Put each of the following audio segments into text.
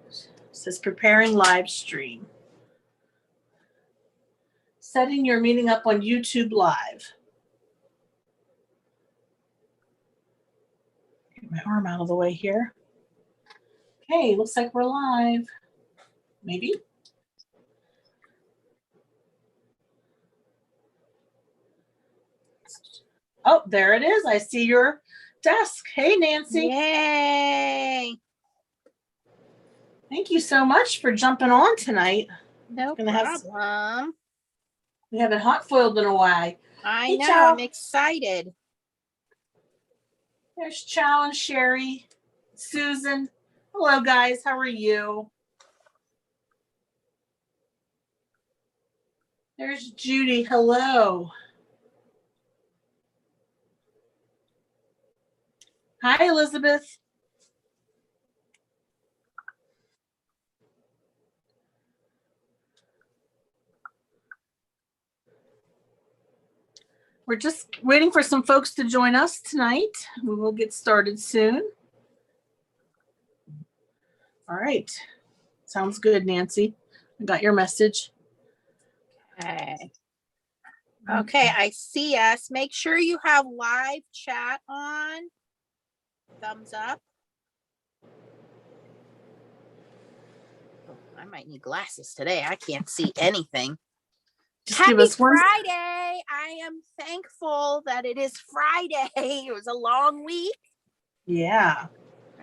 It says preparing live stream. Setting your meeting up on YouTube Live. Get my arm out of the way here. Okay, looks like we're live. Maybe. Oh, there it is. I see your desk. Hey, Nancy. Yay. Thank you so much for jumping on tonight. No problem. We haven't hot foiled in a while. I Hey, know. Chow. I'm excited. There's Chow and Sherry. Susan. Hello, guys. How are you? There's Judy. Hello. Hi, Elizabeth. We're just waiting for some folks to join us tonight. We will get started soon. All right. Sounds good, Nancy. I got your message. Okay. Okay, I see us. Make sure you have live chat on. Thumbs up. Oh, I might need glasses today. I can't see anything. Just Happy give us one. Friday. I am thankful that it is Friday. It was a long week. Yeah.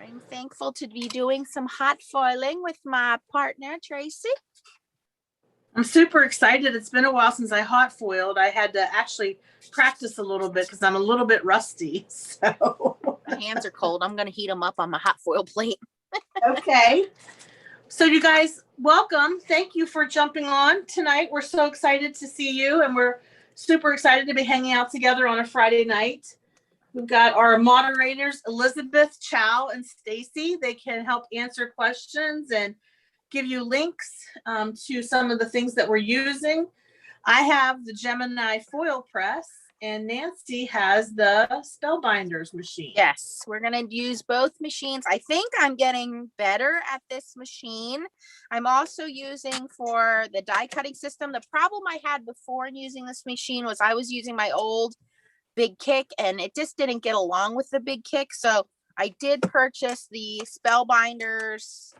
I'm thankful to be doing some hot foiling with my partner, Tracy. I'm super excited. It's been a while since I hot foiled. I had to actually practice a little bit because I'm a little bit rusty. So My hands are cold. I'm going to heat them up on my hot foil plate. okay. So you guys, welcome. Thank you for jumping on tonight. We're so excited to see you, and we're super excited to be hanging out together on a Friday night. We've got our moderators, Elizabeth, Chow, and Stacy. They can help answer questions and give you links to some of the things that we're using. I have the Gemini foil press, and Nancy has the Spellbinders machine. Yes, we're going to use both machines. I think I'm getting better at this machine. I'm also using for the die cutting system. The problem I had before in using this machine was I was using my old big kick and it just didn't get along with the big kick. So I did purchase the Spellbinders.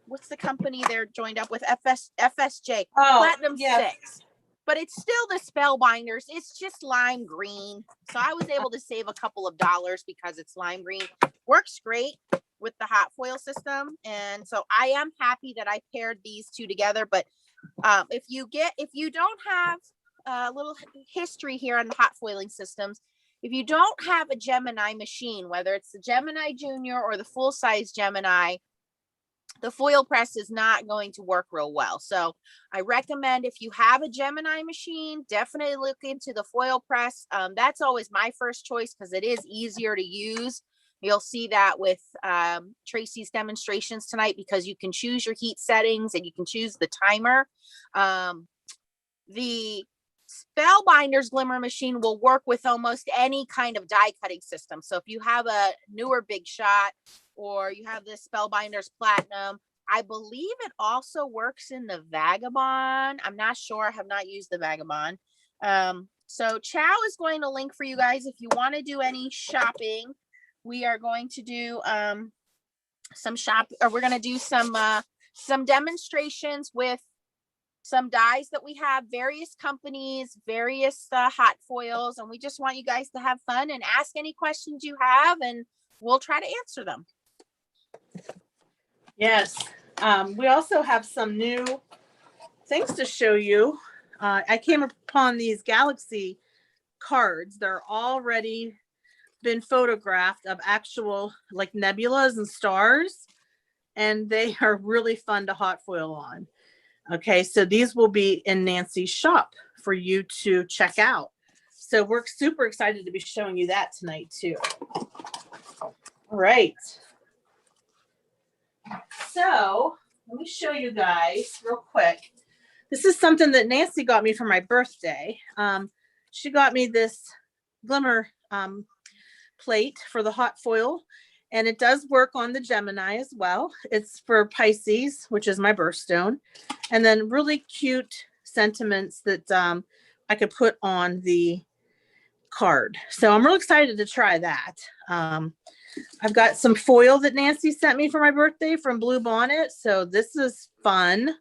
What's the company they're joined up with? FSJ. Platinum 6. But it's still the Spellbinders. It's just lime green. So I was able to save a couple of dollars because it's lime green. Works great with the hot foil system. And so I am happy that I paired these two together. But if you don't have a little history here on the hot foiling systems, if you don't have a Gemini machine, whether it's the Gemini Junior or the full-size Gemini, the foil press is not going to work real well. So I recommend if you have a Gemini machine, definitely look into the foil press. That's always my first choice because it is easier to use. You'll see that with Tracy's demonstrations tonight because you can choose your heat settings and you can choose the timer. The Spellbinders Glimmer machine will work with almost any kind of die cutting system. So if you have a newer Big Shot or you have the Spellbinders Platinum, I believe it also works in the Vagabond. I'm not sure. I have not used the Vagabond. So Chow is going to link for you guys if you want to do any shopping. We are going to do some we're going to do some demonstrations with some dies that we have, various companies, various hot foils, and we just want you guys to have fun and ask any questions you have, and we'll try to answer them. Yes. We also have some new things to show you. I came upon these Galaxy cards. They're already been photographed of actual like nebulas and stars, and they are really fun to hot foil on. Okay, so these will be in Nancy's shop for you to check out. So we're super excited to be showing you that tonight too. All right. So let me show you guys real quick. This is something that Nancy got me for my birthday. She got me this Glimmer plate for the hot foil. And it does work on the Gemini as well. It's for Pisces, which is my birthstone. And then really cute sentiments that I could put on the card. So I'm real excited to try that. I've got some foil that Nancy sent me for my birthday from Blue Bonnet. So this is fun.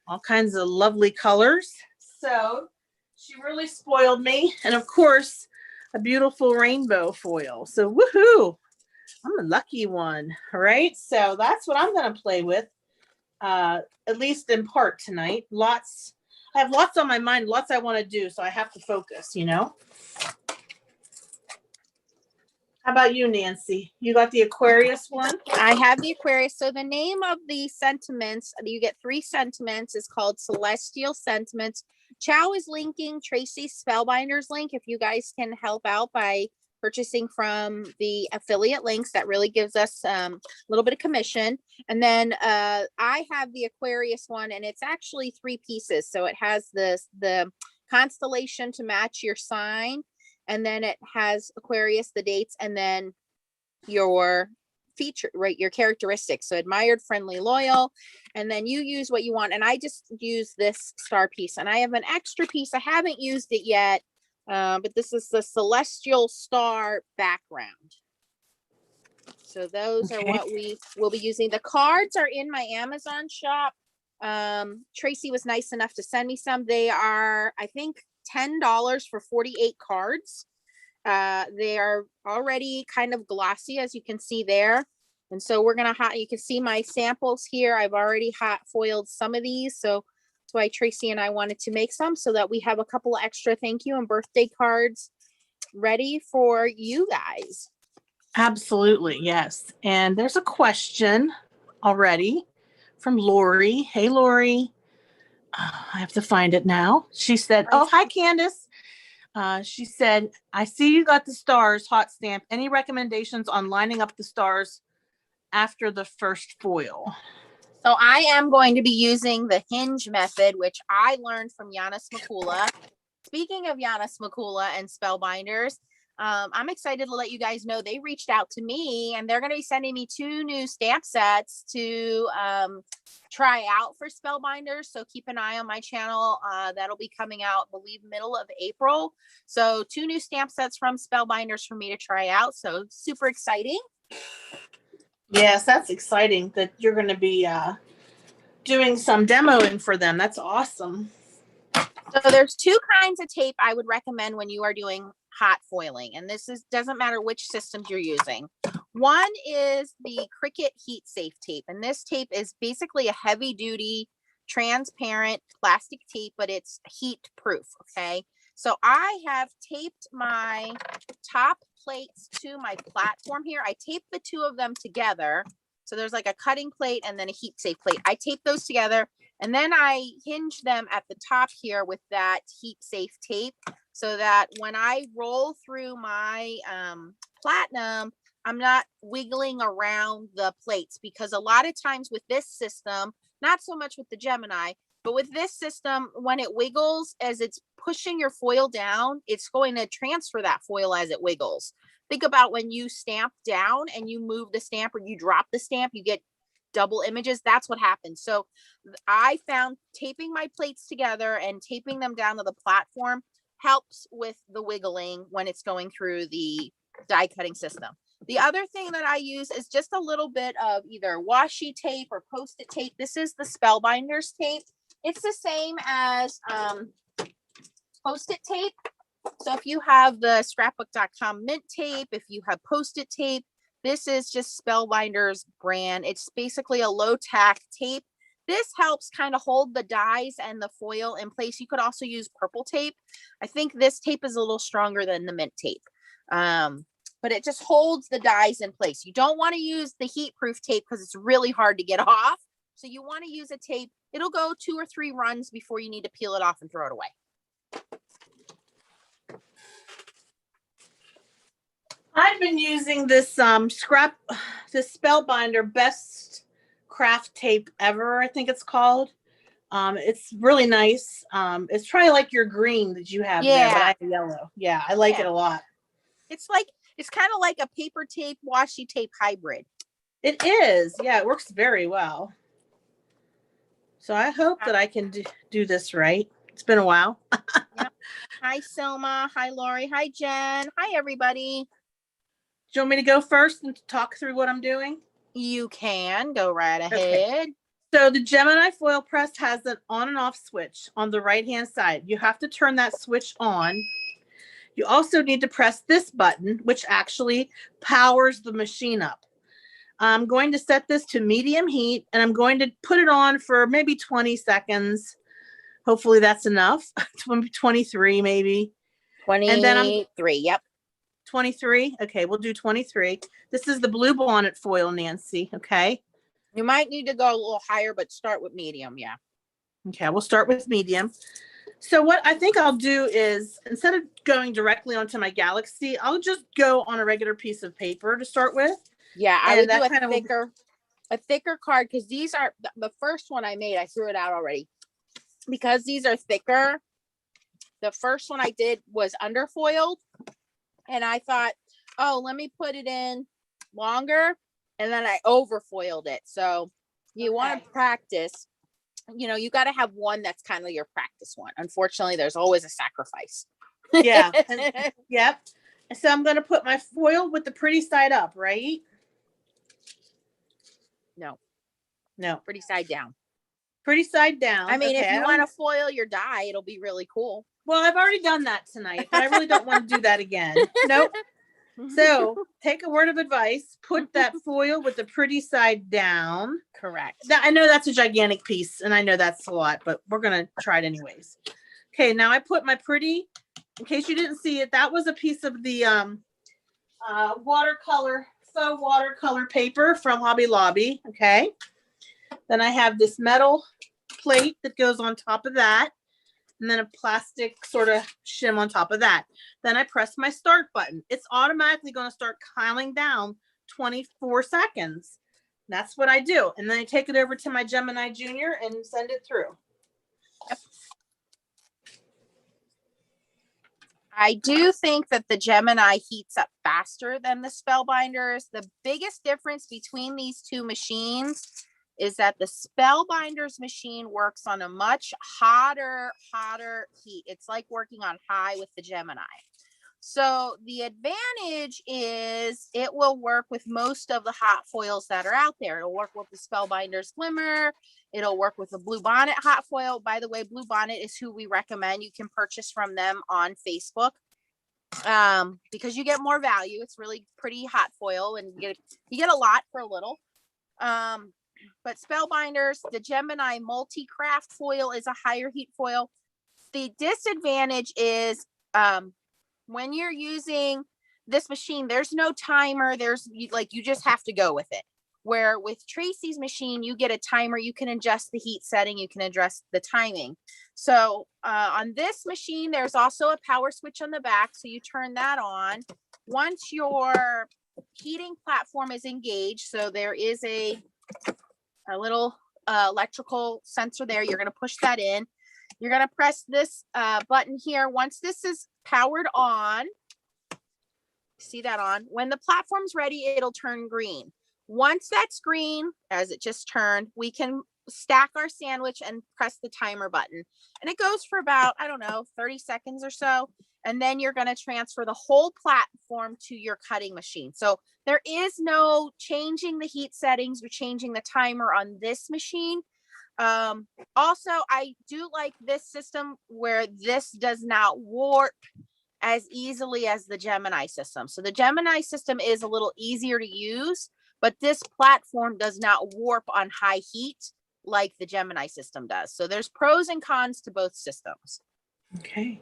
All kinds of lovely colors. So she really spoiled me. And of course, a beautiful rainbow foil. So woohoo! I'm a lucky one. All right. So that's what I'm going to play with, at least in part tonight. I have lots on my mind, lots I want to do. So I have to focus, you know. How about you, Nancy? You got the Aquarius one? I have the Aquarius. So the name of the sentiments, you get 3 sentiments, is called Celestial Sentiments. Chow is linking Tracy's Spellbinders link. If you guys can help out by purchasing from the affiliate links, that really gives us a little bit of commission. And then I have the Aquarius one, and it's actually 3 pieces. So it has the constellation to match your sign, and then it has Aquarius, the dates, and then your feature, right, your characteristics. So admired, friendly, loyal, and then you use what you want. And I just use this star piece, and I have an extra piece. I haven't used it yet, but this is the celestial star background. So those are what we will be using. The cards are in my Amazon shop. Tracy was nice enough to send me some. They are, I think, $10 for 48 cards. They are already kind of glossy, as you can see there. And so we're going to you can see my samples here. I've already hot foiled some of these. So that's why Tracy and I wanted to make some, so that we have a couple of extra thank you and birthday cards ready for you guys. Absolutely. Yes. And there's a question already from Lori. Hey, Lori. I have to find it now. She said, oh, hi, Candace. She said, I see you got the stars hot stamp. Any recommendations on lining up the stars after the first foil? So I am going to be using the hinge method, which I learned from Yanis Makula. Speaking of Yanis Makula and Spellbinders, I'm excited to let you guys know they reached out to me, and they're going to be sending me 2 new stamp sets to try out for Spellbinders. So keep an eye on my channel. That'll be coming out, I believe, middle of April. So 2 new stamp sets from Spellbinders for me to try out. So super exciting. Yes, that's exciting that you're going to be doing some demoing for them. That's awesome. So there's 2 kinds of tape I would recommend when you are doing hot foiling, and this doesn't matter which systems you're using. One is the Cricut heat safe tape, and this tape is basically a heavy duty transparent plastic tape, but it's heat proof. Okay, so I have taped my top plates to my platform here. I taped the 2 of them together, so there's like a cutting plate and then a heat safe plate. I taped those together, and then I hinge them at the top here with that heat safe tape, so that when I roll through my platinum, I'm not wiggling around the plates, because a lot of times with this system, not so much with the Gemini, but with this system, when it wiggles, as it's pushing your foil down, it's going to transfer that foil as it wiggles. Think about when you stamp down and you move the stamp, or you drop the stamp, you get double images. That's what happens. So I found taping my plates together and taping them down to the platform helps with the wiggling when it's going through the die cutting system. The other thing that I use is just a little bit of either washi tape or post-it tape. This is the Spellbinders tape. It's the same as post-it tape. So if you have the scrapbook.com mint tape, if you have post-it tape, this is just Spellbinders brand. It's basically a low tack tape. This helps kind of hold the dies and the foil in place. You could also use purple tape. I think this tape is a little stronger than the mint tape. But it just holds the dies in place. You don't want to use the heat proof tape because it's really hard to get off. So you want to use a tape. It'll go 2 or 3 runs before you need to peel it off and throw it away. I've been using this this Spellbinder Best Craft Tape Ever, I think it's called. It's really nice. It's probably like your green that you have there, but I have yellow. Yeah, I like it a lot. It's like It's kind of like a paper tape, washi tape hybrid. It is. Yeah, it works very well. So I hope that I can do this right. It's been a while. Yep. Hi, Selma. Hi, Lori. Hi, Jen. Hi, everybody. Do you want me to go first and talk through what I'm doing? You can go right ahead. Okay. So the Gemini foil press has an on and off switch on the right-hand side. You have to turn that switch on. You also need to press this button, which actually powers the machine up. I'm going to set this to medium heat, and I'm going to put it on for maybe 20 seconds. Hopefully that's enough. 23 maybe. 23. And then I'm Yep. 23. Okay, we'll do 23. This is the blue bonnet foil, Nancy. Okay. You might need to go a little higher, but start with medium. Yeah. Okay, we'll start with medium. So what I think I'll do is, instead of going directly onto my Galaxy, I'll just go on a regular piece of paper to start with. Yeah, I would do a thicker card, because these are the first one I made. I threw it out already because these are thicker. The first one I did was underfoiled, and I thought, oh, let me put it in longer, and then I overfoiled it. So you want to practice. You know, you got to have one that's kind of your practice one. Unfortunately, there's always a sacrifice. Yeah. Yep. So I'm going to put my foil with the pretty side up, right? No. Pretty side down. Pretty side down. I mean, okay, if you want to foil your die, it'll be really cool. Well, I've already done that tonight, but I really don't want to do that again. Nope. So take a word of advice. Put that foil with the pretty side down. Correct. I know that's a gigantic piece, and I know that's a lot, but we're going to try it anyways. Okay, now I put my pretty, in case you didn't see it, that was a piece of the faux watercolor paper from Hobby Lobby. Okay. Then I have this metal plate that goes on top of that, and then a plastic sort of shim on top of that. Then I press my start button. It's automatically going to start counting down 24 seconds. That's what I do. And then I take it over to my Gemini Junior and send it through. Yep. I do think that the Gemini heats up faster than the Spellbinders. The biggest difference between these two machines is that the Spellbinders machine works on a much hotter heat. It's like working on high with the Gemini. So the advantage is it will work with most of the hot foils that are out there. It'll work with the Spellbinders Glimmer. It'll work with the Blue Bonnet hot foil. By the way, Blue Bonnet is who we recommend. You can purchase from them on Facebook because you get more value. It's really pretty hot foil, and you get a lot for a little. But Spellbinders, the Gemini multi-craft foil is a higher heat foil. The disadvantage is when you're using this machine, there's no timer. You just have to go with it. Where with Tracy's machine, you get a timer. You can adjust the heat setting. You can adjust the timing. So on this machine, there's also a power switch on the back. So you turn that on. Once your heating platform is engaged, so there is a little electrical sensor there. You're going to push that in. You're going to press this button here. Once this is powered on, see that on? When the platform's ready, it'll turn green. Once that's green, as it just turned, we can stack our sandwich and press the timer button. And it goes for about, 30 seconds or so. And then you're going to transfer the whole platform to your cutting machine. So there is no changing the heat settings or changing the timer on this machine. Also, I do like this system where this does not warp as easily as the Gemini system. So the Gemini system is a little easier to use, but this platform does not warp on high heat like the Gemini system does. So there's pros and cons to both systems. Okay.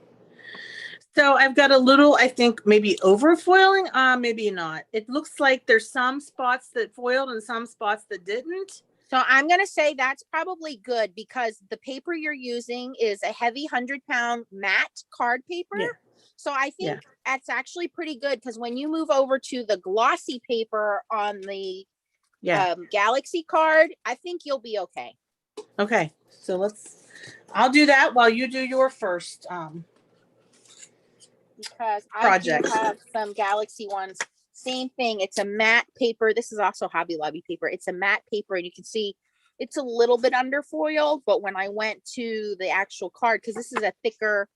So I've got a little, I think maybe over foiling, maybe not. It looks like there's some spots that foiled and some spots that didn't. So I'm going to say that's probably good because the paper you're using is a heavy 100-pound matte card paper. Yeah. So I think that's actually pretty good because when you move over to the glossy paper on the Galaxy card, I think you'll be okay. Okay. So I'll do that while you do your first because I project. do have some Galaxy ones. Same thing. It's a matte paper. This is also Hobby Lobby paper. It's a matte paper, and you can see it's a little bit under foil. But when I went to the actual card, because this is a thicker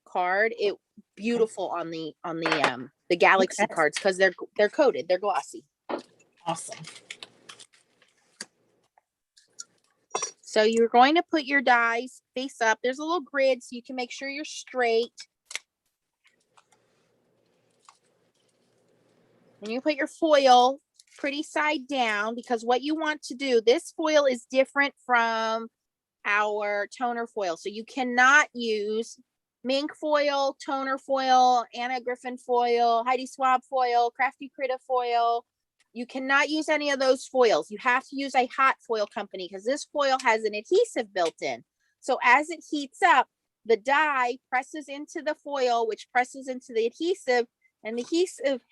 card, it beautiful on the Galaxy Okay. cards because they're coated. They're glossy. Awesome. So you're going to put your dies face up. There's a little grid so you can make sure you're straight. And you put your foil pretty side down, because what you want to do, this foil is different from our toner foil. So you cannot use mink foil, toner foil, Anna Griffin foil, Heidi Swab foil, Crafty Critta foil. You cannot use any of those foils. You have to use a hot foil company, because this foil has an adhesive built in. So as it heats up, the dye presses into the foil, which presses into the adhesive, and the adhesive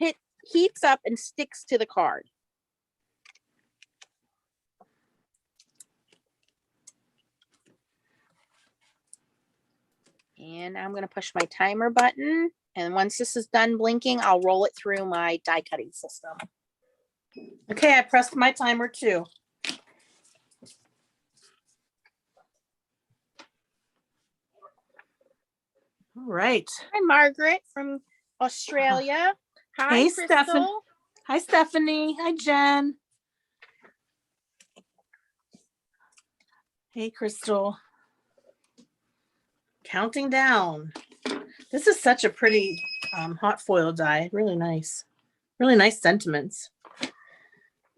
heats up and sticks to the card. And I'm going to push my timer button. And once this is done blinking, I'll roll it through my die cutting system. Okay, I pressed my timer too. All right. Hi, Margaret from Australia. Hi, Hey, Crystal. Stephan. Hi, Stephanie. Hi, Jen. Hey, Crystal. Counting down. This is such a pretty hot foil die. Really nice. Really nice sentiments.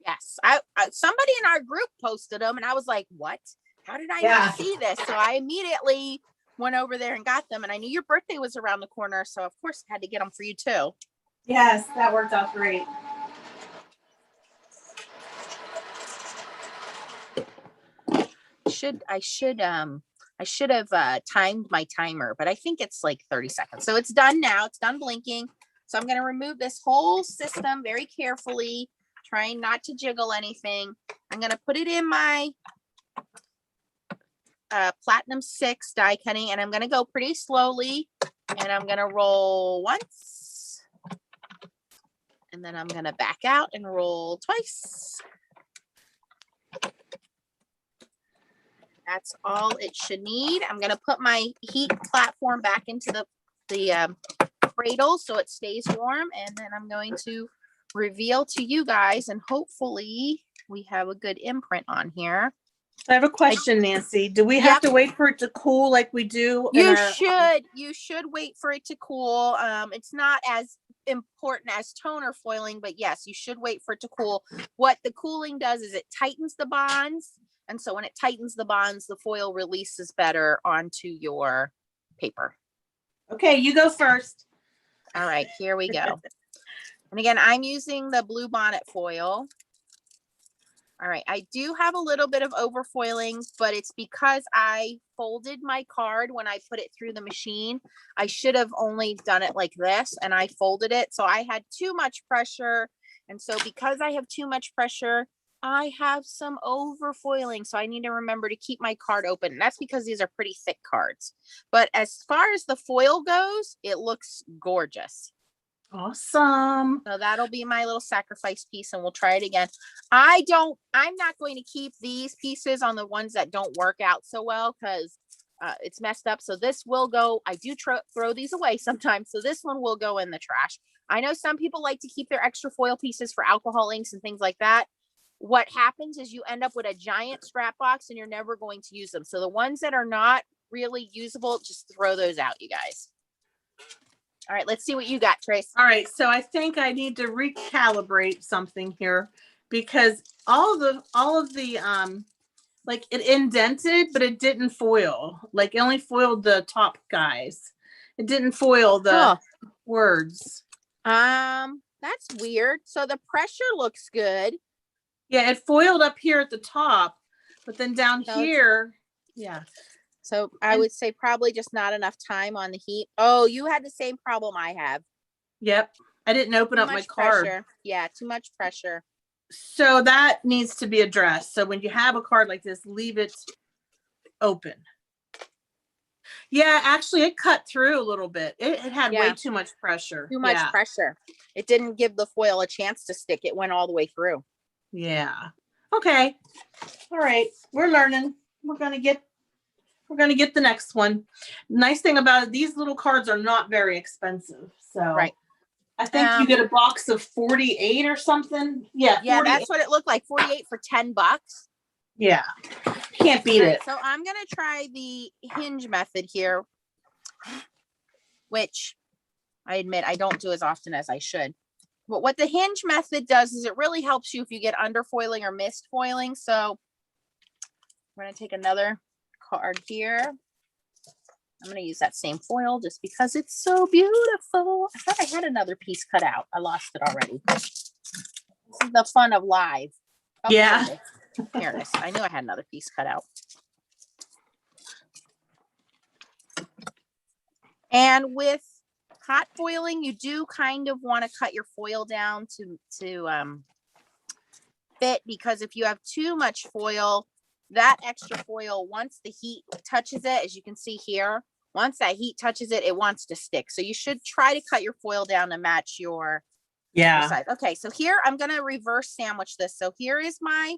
Yes, I somebody in our group posted them, and I was like, "What? How did I not see this?" So I immediately went over there and got them, and I knew your birthday was around the corner, so of course I had to get them for you too. Yes, that worked out great. I should have timed my timer, but I think it's like 30 seconds. So it's done now. It's done blinking. So I'm going to remove this whole system very carefully, trying not to jiggle anything. I'm going to put it in my Platinum 6 die cutting, and I'm going to go pretty slowly, and I'm going to roll once, and then I'm going to back out and roll twice. That's all it should need. I'm going to put my heat platform back into the cradle so it stays warm, and then I'm going to reveal to you guys, and hopefully we have a good imprint on here. I have a question, Nancy. Do we have to wait for it to cool like we do? You should wait for it to cool. It's not as important as toner foiling, but yes, you should wait for it to cool. What the cooling does is it tightens the bonds. And so when it tightens the bonds, the foil releases better onto your paper. Okay, you go first. All right, here we go. And again, I'm using the blue bonnet foil. All right, I do have a little bit of overfoiling, but it's because I folded my card when I put it through the machine. I should have only done it like this, and I folded it. So I had too much pressure. And so because I have too much pressure, I have some overfoiling. So I need to remember to keep my card open. And that's because these are pretty thick cards. But as far as the foil goes, it looks gorgeous. Awesome. So that'll be my little sacrifice piece, and we'll try it again. I'm not going to keep these pieces on the ones that don't work out so well, because it's messed up. So this will go, I do throw these away sometimes. So this one will go in the trash. I know some people like to keep their extra foil pieces for alcohol inks and things like that. What happens is you end up with a giant scrap box and you're never going to use them. So the ones that are not really usable, just throw those out, you guys. All right, let's see what you got, Trace. All right, so I think I need to recalibrate something here, because all of the like it indented, but it didn't foil. Like it only foiled the top guys. It didn't foil the words. That's weird. So the pressure looks good. Yeah, it foiled up here at the top, but then down here, yeah. So I would say probably just not enough time on the heat. Oh, you had the same problem I have. Yep. I didn't open up my card. Pressure. Yeah, too much pressure. So that needs to be addressed. So when you have a card like this, leave it open. Yeah, actually it cut through a little bit. It had way Yeah. too much pressure. Too much Yeah. pressure. It didn't give the foil a chance to stick. It went all the way through. Yeah. Okay. All right. We're learning. We're gonna get the next one. Nice thing about it, these little cards are not very expensive. So Right. I think you get a box of 48 or something. Yeah. Yeah, 48. that's what it looked like. 48 for $10. Yeah. Can't beat it. So I'm gonna try the hinge method here, which I admit I don't do as often as I should. But what the hinge method does is it really helps you if you get underfoiling or mist foiling. So we're gonna take another card here. I'm gonna use that same foil just because it's so beautiful. I thought I had another piece cut out. I lost it already. This is the fun of live. Oh, Yeah. here it is. I knew I had another piece cut out. And with hot foiling, you do kind of want to cut your foil down to fit, because if you have too much foil, that extra foil, once the heat touches it, as you can see here, once that heat touches it, it wants to stick. So you should try to cut your foil down to match your size. Okay, so here I'm going to reverse sandwich this. So here is my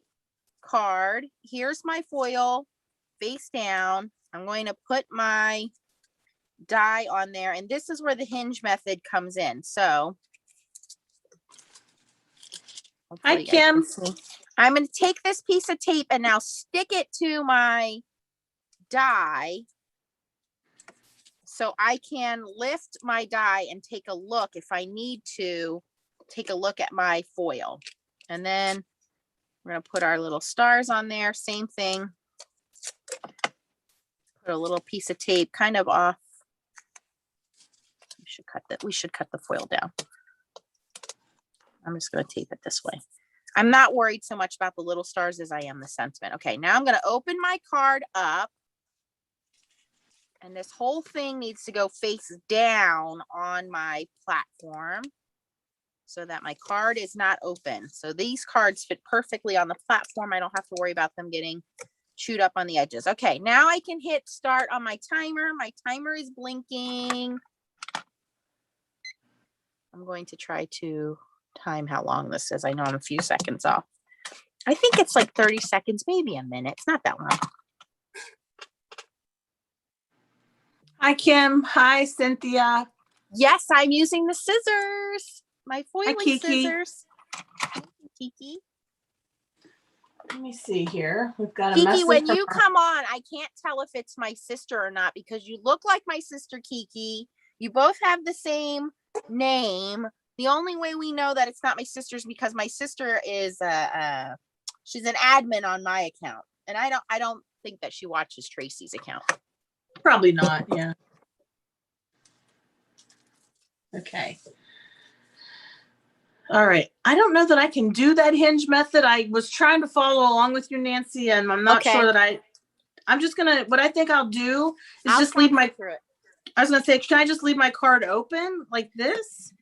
card. Here's my foil face down. I'm going to put my die on there, and this is where the hinge method comes in. So Hi, Kim. I'm going to take this piece of tape and now stick it to my die so I can lift my die and take a look if I need to take a look at my foil. And then we're going to put our little stars on there. Same thing. Put a little piece of tape kind of off. We should cut the foil down. I'm just going to tape it this way. I'm not worried so much about the little stars as I am the sentiment. Okay, now I'm going to open my card up. And this whole thing needs to go face down on my platform so that my card is not open. So these cards fit perfectly on the platform. I don't have to worry about them getting chewed up on the edges. Okay, now I can hit start on my timer. My timer is blinking. I'm going to try to time how long this is. I know I'm a few seconds off. I think it's like 30 seconds, maybe a minute. It's not that long. Hi, Kim. Hi, Cynthia. Yes, I'm using the scissors. My foiling scissors. Kiki. Let me see here. We've got a Kiki, message when from you come on, I can't tell if it's my sister or not because you look like my sister, Kiki. You both have the same name. The only way we know that it's not my sister is because my sister is she's an admin on my account, and I don't think that she watches Tracy's account. Probably not. Yeah. Okay. All right. I don't know that I can do that hinge method. I was trying to follow along with you, Nancy, and I'm not sure that I'm just gonna. What I think I'll do is just leave my. I was gonna say, can I just leave my card open like this?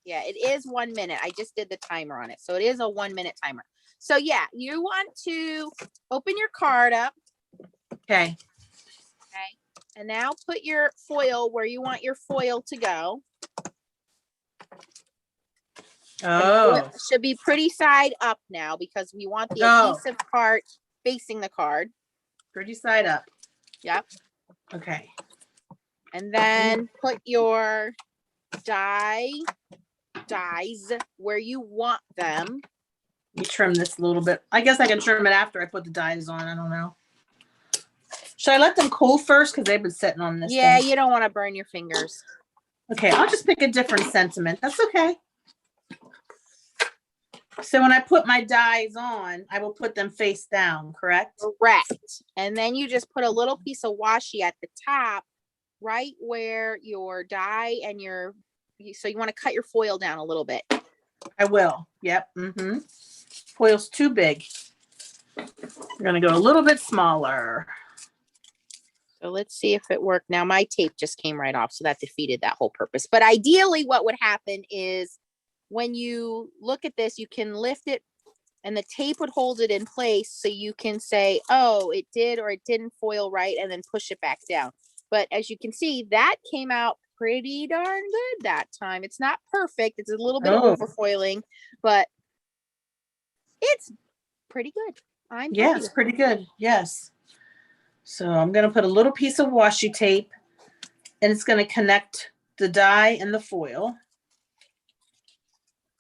Yeah, it is 1 minute. I just did the timer on it. So it is a 1 minute timer. So yeah, you want to open your card up. Okay. Okay. And now put your foil where you want your foil to go. Oh. It should be pretty side up now because we want the adhesive part facing the card. Pretty side up. Yep. Okay. And then put your dies where you want them. Let me trim this a little bit. I guess I can trim it after I put the dies on. I don't know. Should I let them cool first? Because they've been sitting on this. Yeah, thing. you don't want to burn your fingers. Okay, I'll just pick a different sentiment. That's okay. So when I put my dies on, I will put them face down, correct? Correct. And then you just put a little piece of washi at the top, right where your die and so you want to cut your foil down a little bit. I will. Yep. Mm-hmm. Foil's too big. We're going to go a little bit smaller. So let's see if it worked. Now my tape just came right off, so that defeated that whole purpose. But ideally what would happen is when you look at this, you can lift it and the tape would hold it in place so you can say, oh, it did or it didn't foil right, and then push it back down. But as you can see, that came out pretty darn good that time. It's not perfect. It's a little bit of overfoiling, but it's pretty good. I'm happy Yes, with it. pretty good. Yes. So I'm going to put a little piece of washi tape, and it's going to connect the die and the foil.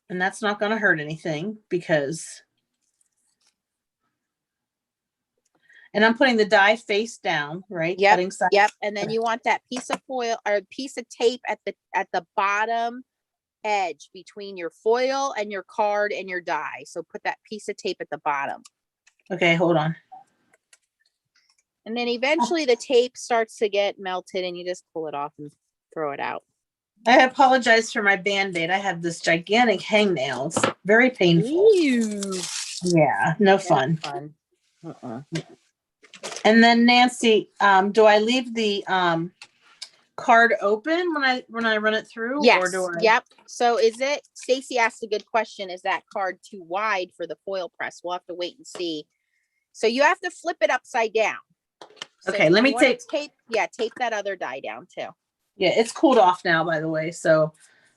And that's not going to hurt anything because, and I'm putting the die face down, right? Yep. Cutting side. Yep. And then you want that piece of foil or piece of tape at the bottom edge between your foil and your card and your die. So put that piece of tape at the bottom. Okay, hold on. And then eventually the tape starts to get melted and you just pull it off and throw it out. I apologize for my Band-Aid. I have this gigantic hangnails. Very painful. Ew. Yeah, no fun. Fun. And then Nancy, do I leave the card open when I run it through? Yes. Or do I? Yep. So is it, Stacy asked a good question. Is that card too wide for the foil press? We'll have to wait and see. So you have to flip it upside down. So Okay, let me tape that other die down too. Yeah, it's cooled off now, by the way, so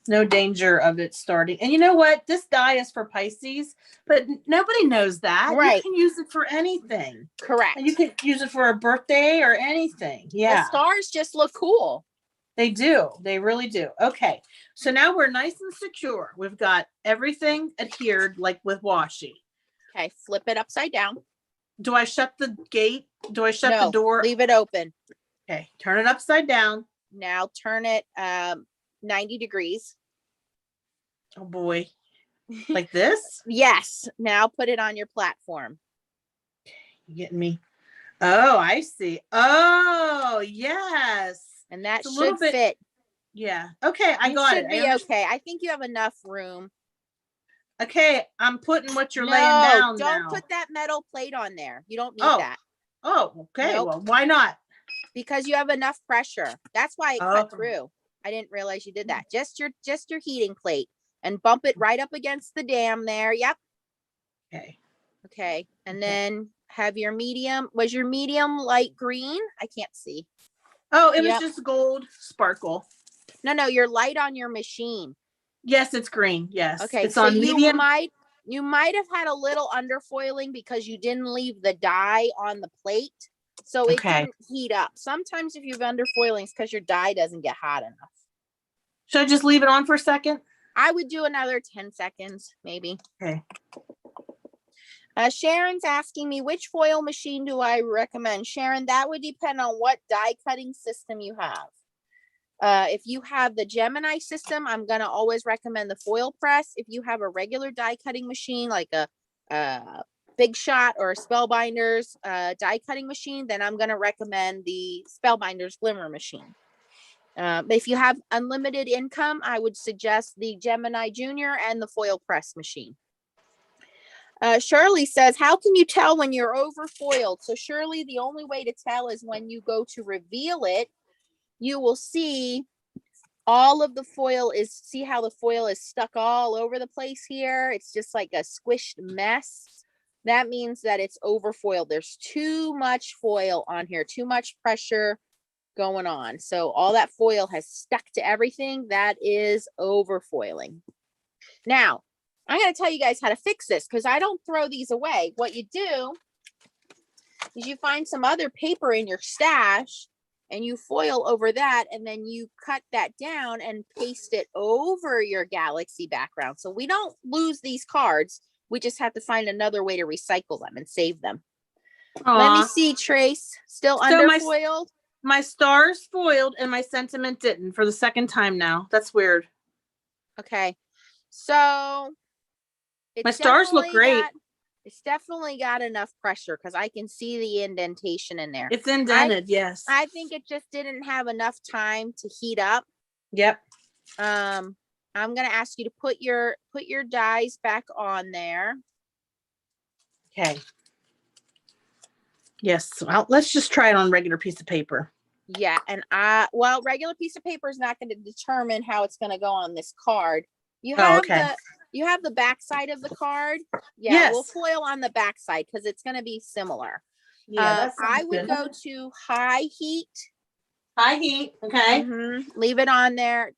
no danger of it starting. And you know what? This die is for Pisces, but nobody knows that. Right. You can use it for anything. Correct. And you can use it for a birthday or anything. Yeah. The stars just look cool. They do. They really do. Okay. So now we're nice and secure. We've got everything adhered like with washi. Okay, flip it upside down. Do I shut the gate? Do I shut the No, door? leave it open. Okay. Turn it upside down. Now turn it 90 degrees. Oh boy. Like this? Yes. Now put it on your platform. You getting me? Oh, I see. Oh, yes. And that It's a little should bit- fit. Yeah. Okay, I got it. Should be okay. I think you have enough room. Okay, I'm putting what you're laying down don't now. put that metal plate on there. You don't need Oh. that. Oh, okay. Nope. Well, why not? Because you have enough pressure. That's why it cut Oh. through. I didn't realize you did that. Just your heating plate and bump it right up against the dam there. Yep. Okay. Okay. And then have your medium. Was your medium light green? I can't see. Oh, it Yep. was just gold sparkle. No, your light on your machine. Yes, it's green. Yes. Okay. It's So on medium. you might have had a little underfoiling because you didn't leave the die on the plate. So it didn't heat up. Sometimes if you have underfoiling, it's because your die doesn't get hot enough. Should I just leave it on for a second? I would do another 10 seconds, maybe. Okay. Sharon's asking me, which foil machine do I recommend? Sharon, that would depend on what die cutting system you have. If you have the Gemini system, I'm going to always recommend the foil press. If you have a regular die cutting machine, like a Big Shot or a Spellbinders die cutting machine, then I'm going to recommend the Spellbinders Glimmer machine. If you have unlimited income, I would suggest the Gemini Junior and the foil press machine. Shirley says, how can you tell when you're over foiled? So Shirley, the only way to tell is when you go to reveal it, you will see all of the foil see how the foil is stuck all over the place here. It's just like a squished mess. That means that it's over foiled. There's too much foil on here, too much pressure going on. So all that foil has stuck to everything. That is over foiling. Now, I'm going to tell you guys how to fix this because I don't throw these away. What you do is you find some other paper in your stash and you foil over that, and then you cut that down and paste it over your galaxy background. So we don't lose these cards. We just have to find another way to recycle them and save them. Aww. Let me see, Trace. Still underfoiled? My stars foiled and my sentiment didn't for the second time now. That's weird. Okay. So my stars look great. It's definitely got enough pressure because I can see the indentation in there. It's indented, yes. I think it just didn't have enough time to heat up. Yep. I'm gonna ask you to put your dies back on there. Okay. Yes. Well, let's just try it on a regular piece of paper. Yeah, and regular piece of paper is not going to determine how it's going to go on this card. You have you have the back side of the card. Yeah, we'll Yes. foil on the back side because it's going to be similar. Yeah, I would go to high heat. High heat. Okay. Leave it on there.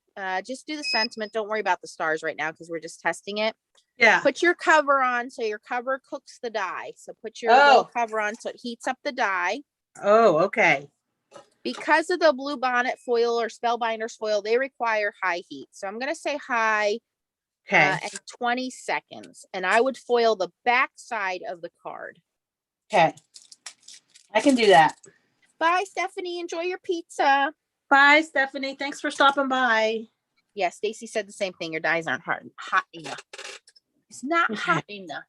Just do the sentiment. Don't worry about the stars right now because we're just testing it. Yeah. Put your cover on so your cover cooks the dye. So put your little cover on so it heats up the dye. Oh, okay. Because of the blue bonnet foil or Spellbinders foil, they require high heat. So I'm going to say high and 20 seconds. And I would foil the back side of the card. Okay. I can do that. Bye, Stephanie. Enjoy your pizza. Bye, Stephanie. Thanks for stopping by. Yeah, Stacy said the same thing. Your dyes aren't hot enough. It's not hot enough.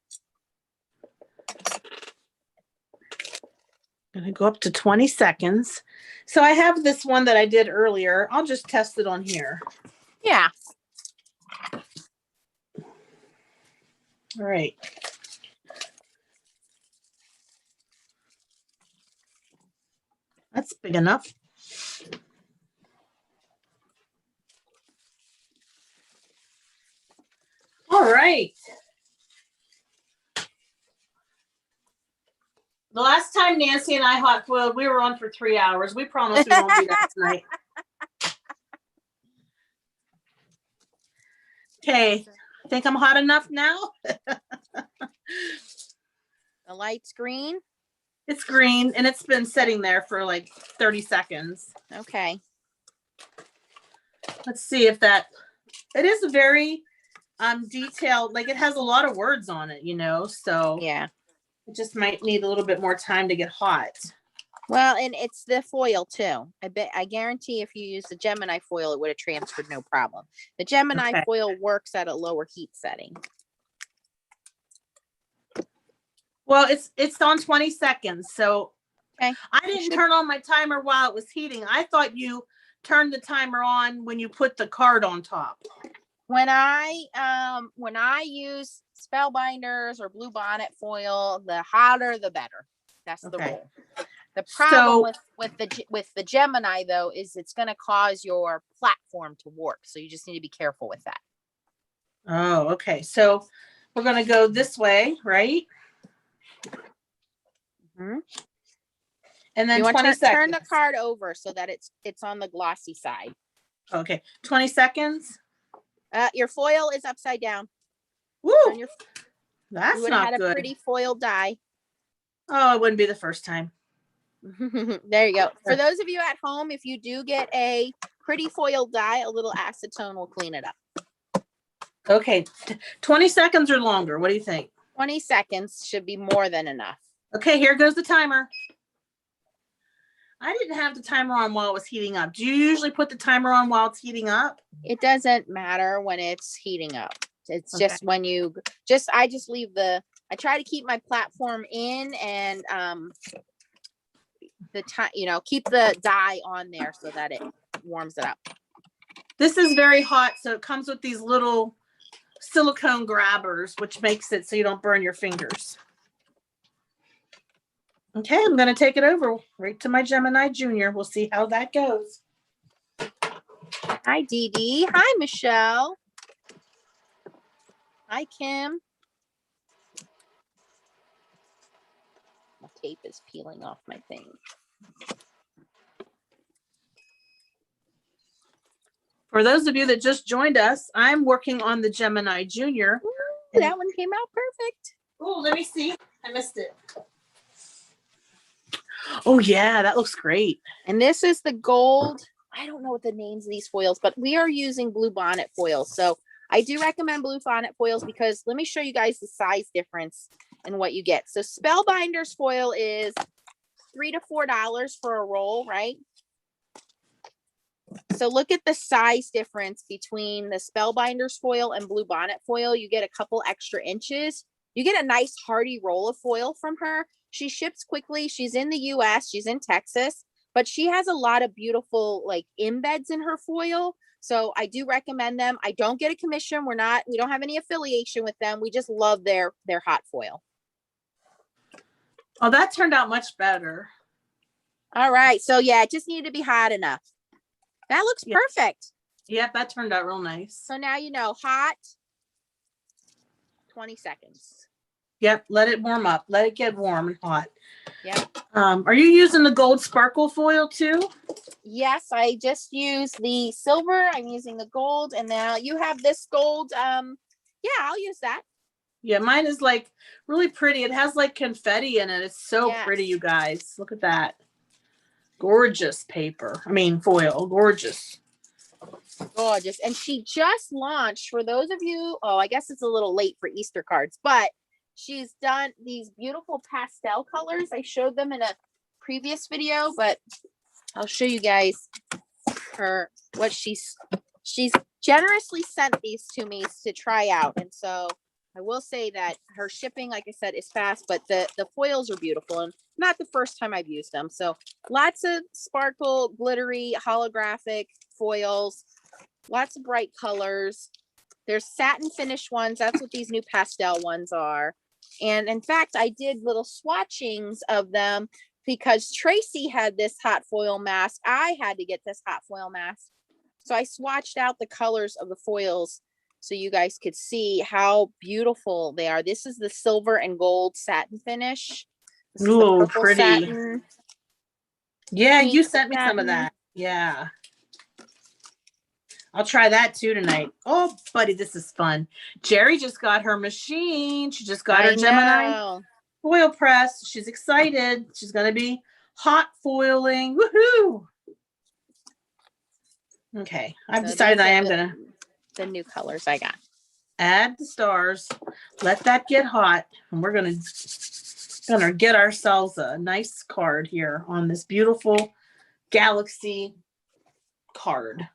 I'm gonna go up to 20 seconds. So I have this one that I did earlier. I'll just test it on here. Yeah. All right. That's big enough. All right. The last time Nancy and I hot foiled, we were on for 3 hours. We promise we won't do that tonight. Okay. I think I'm hot enough now. The light's green. It's green and it's been sitting there for like 30 seconds. Okay. Let's see if that, it is a very detailed, like it has a lot of words on it, you know, so yeah, it just might need a little bit more time to get hot. Well, and it's the foil too. I guarantee if you use the Gemini foil, it would have transferred no problem. The Gemini foil works at a lower heat setting. Well, it's on 20 seconds. So okay. I didn't turn on my timer while it was heating. I thought you turned the timer on when you put the card on top. When I use Spellbinders or blue bonnet foil, the hotter the better. That's the rule. The problem with the Gemini though is it's going to cause your platform to warp. So you just need to be careful with that. Oh, okay. So we're going to go this way, right? And then 20 seconds. Turn the card over so that it's on the glossy side. Okay. 20 seconds. Your foil is upside down. Woo! That's not good. A pretty foil die. Oh, it wouldn't be the first time. There you go. For those of you at home, if you do get a pretty foil die, a little acetone will clean it up. Okay. 20 seconds or longer. What do you think? 20 seconds should be more than enough. Okay, here goes the timer. I didn't have the timer on while it was heating up. Do you usually put the timer on while it's heating up? It doesn't matter when it's heating up. It's just when you I just leave I try to keep my platform in and the time, keep the dye on there so that it warms it up. This is very hot, so it comes with these little silicone grabbers, which makes it so you don't burn your fingers. Okay, I'm going to take it over right to my Gemini Junior. We'll see how that goes. Hi, Dee Dee. Hi, Michelle. Hi, Kim. My tape is peeling off my thing. For those of you that just joined us, I'm working on the Gemini Junior. Ooh, that one came out perfect. Oh, let me see. I missed it. Oh, yeah, that looks great. And this is the gold. I don't know what the names of these foils, but we are using blue bonnet foils. So I do recommend blue bonnet foils because let me show you guys the size difference and what you get. So Spellbinders foil is $3 to $4 for a roll, right? So look at the size difference between the Spellbinders foil and blue bonnet foil. You get a couple extra inches. You get a nice hearty roll of foil from her. She ships quickly. She's in the US. She's in Texas, but she has a lot of beautiful like embeds in her foil. So I do recommend them. I don't get a commission. We don't have any affiliation with them. We just love their hot foil. Oh, that turned out much better. All right. So yeah, it just needed to be hot enough. That looks perfect. Yep, that turned out real nice. So now you know hot, 20 seconds. Yep, let it warm up. Let it get warm and hot. Yep. Are you using the gold sparkle foil too? Yes, I just used the silver. I'm using the gold, and now you have this gold. Yeah, I'll use that. Yeah, mine is like really pretty. It has like confetti in it. It's so pretty, Yes. you guys. Look at that. Gorgeous paper. I mean, foil. Gorgeous. Gorgeous. And she just launched, for those of you, oh, I guess it's a little late for Easter cards, but she's done these beautiful pastel colors. I showed them in a previous video, but I'll show you guys her what she's generously sent these to me to try out. And so I will say that her shipping, like I said, is fast, but the foils are beautiful and not the first time I've used them. So lots of sparkle, glittery, holographic foils, lots of bright colors. There's satin finish ones. That's what these new pastel ones are. And in fact, I did little swatchings of them because Tracy had this hot foil mask. I had to get this hot foil mask. So I swatched out the colors of the foils so you guys could see how beautiful they are. This is the silver and gold satin finish. This is the Ooh, purple pretty. satin. Yeah, Pink you sent me some satin. of that. Yeah. I'll try that too tonight. Oh, buddy, this is fun. Jerry just got her machine. She just got her Gemini foil press. She's excited. She's going to be hot foiling. Woohoo! Okay, I've decided I am going to the new colors I got. Add the stars. Let that get hot, and we're going to get ourselves a nice card here on this beautiful galaxy card.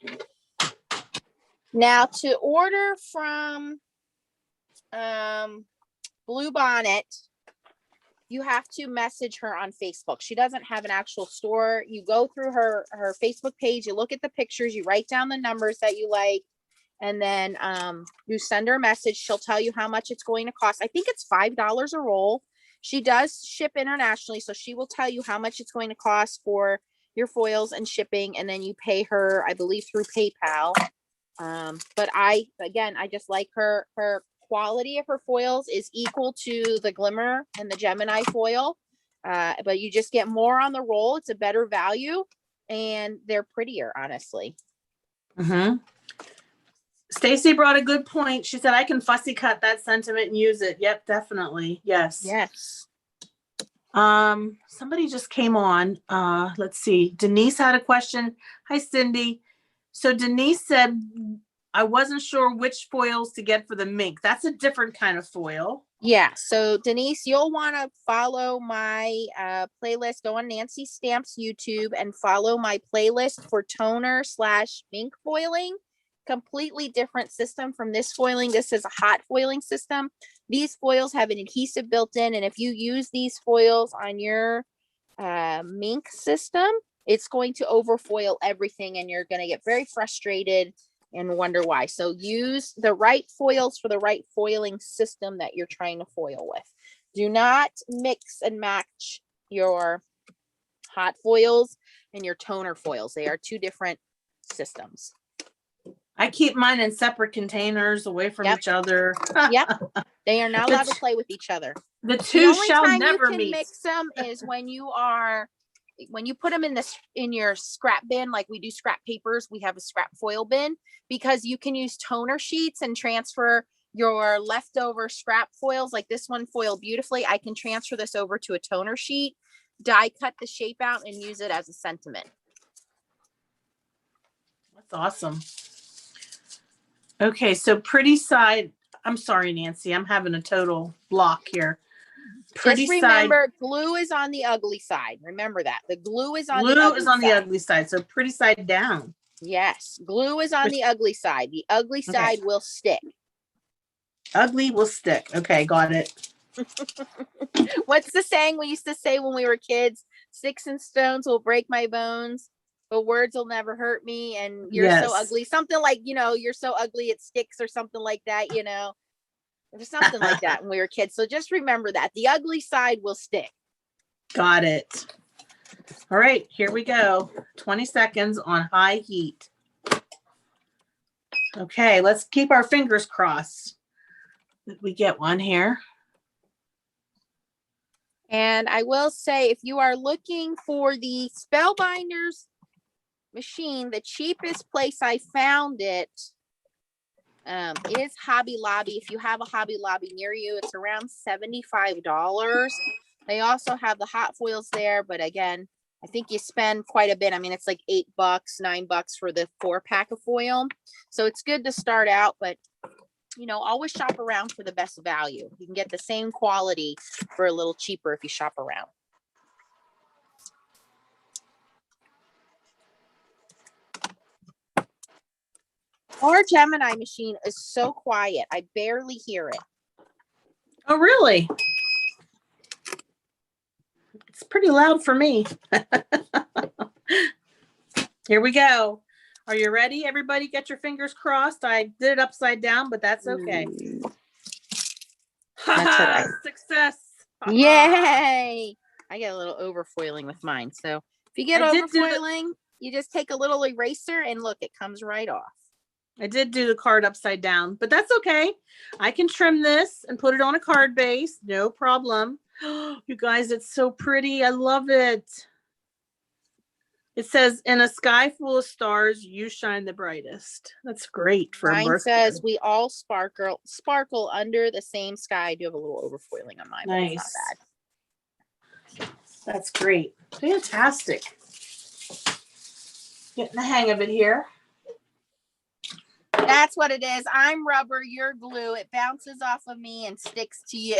Now, to order from Blue Bonnet, you have to message her on Facebook. She doesn't have an actual store. You go through her Facebook page, you look at the pictures, you write down the numbers that you like, and then you send her a message. She'll tell you how much it's going to cost. I think it's $5 a roll. She does ship internationally, so she will tell you how much it's going to cost for your foils and shipping, and then you pay her, I believe, through PayPal. But I just like her quality of her foils is equal to the Glimmer and the Gemini foil. But you just get more on the roll. It's a better value and they're prettier, honestly. Mm-hmm. Stacy brought a good point. She said, I can fussy cut that sentiment and use it. Yep, definitely. Yes. Yes. Somebody just came on. Let's see. Denise had a question. Hi, Cindy. So Denise said, I wasn't sure which foils to get for the mink. That's a different kind of foil. Yeah. So Denise, you'll want to follow my playlist. Go on Nancy Stamps YouTube and follow my playlist for toner / mink foiling. Completely different system from this foiling. This is a hot foiling system. These foils have an adhesive built in, and if you use these foils on your mink system, it's going to overfoil everything, and you're going to get very frustrated and wonder why. So use the right foils for the right foiling system that you're trying to foil with. Do not mix and match your hot foils and your toner foils. They are two different systems. I keep mine in separate containers away from each other. Yep. They are not allowed to play with each other. The two shall never meet. The only time you can mix them is when you put them in your scrap bin, like we do scrap papers, we have a scrap foil bin, because you can use toner sheets and transfer your leftover scrap foils. Like this one foiled beautifully. I can transfer this over to a toner sheet, die cut the shape out, and use it as a sentiment. That's awesome. Okay, so pretty side. I'm sorry, Nancy. I'm having a total block here. Just remember, glue is on the ugly side. Remember that. The glue is on the ugly side. Glue is on the ugly side, so pretty side down. Yes, glue is on the ugly side. The ugly side will stick. Ugly will stick. Okay, got it. What's the saying we used to say when we were kids? Sticks and stones will break my bones, but words will never hurt me. And you're so ugly. Something like, you're so ugly it sticks, or something like that, There's something like that when we were kids. So just remember that. The ugly side will stick. Got it. All right, here we go. 20 seconds on high heat. Okay, let's keep our fingers crossed. that we get one here. And I will say, if you are looking for the Spellbinders machine, the cheapest place I found it is Hobby Lobby. If you have a Hobby Lobby near you, it's around $75. They also have the hot foils there, but again, I think you spend quite a bit. I mean, it's like $8, $9 for the 4-pack of foil. So it's good to start out, but you know, always shop around for the best value. You can get the same quality for a little cheaper if you shop around. Our Gemini machine is so quiet. I barely hear it. Oh, really? It's pretty loud for me. Here we go. Are you ready? Everybody get your fingers crossed. I did it upside down, but that's okay. That's all right. Success. Yay. I get a little overfoiling with mine. So if you get overfoiling, you just take a little eraser and look, it comes right off. I did do the card upside down, but that's okay. I can trim this and put it on a card base. No problem. You guys, it's so pretty. I love it. It says, in a sky full of stars, you shine the brightest. That's great for a Mine birthday. says we all sparkle under the same sky. I do have a little overfoiling on mine. Nice. But it's not bad. That's great. Fantastic. Getting the hang of it here. That's what it is. I'm rubber, you're glue. It bounces off of me and sticks to you.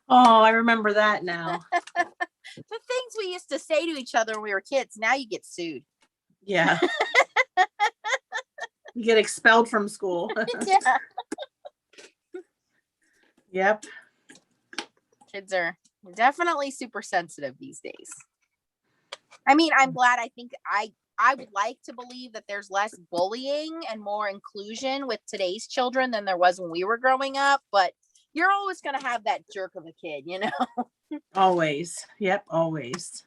Oh, I remember that now. The things we used to say to each other when we were kids, now you get sued. Yeah. You get expelled from school. Yeah. Yep. Kids are definitely super sensitive these days. I mean, I'm glad. I think I would like to believe that there's less bullying and more inclusion with today's children than there was when we were growing up, but you're always going to have that jerk of a kid, you know? Always. Yep, always.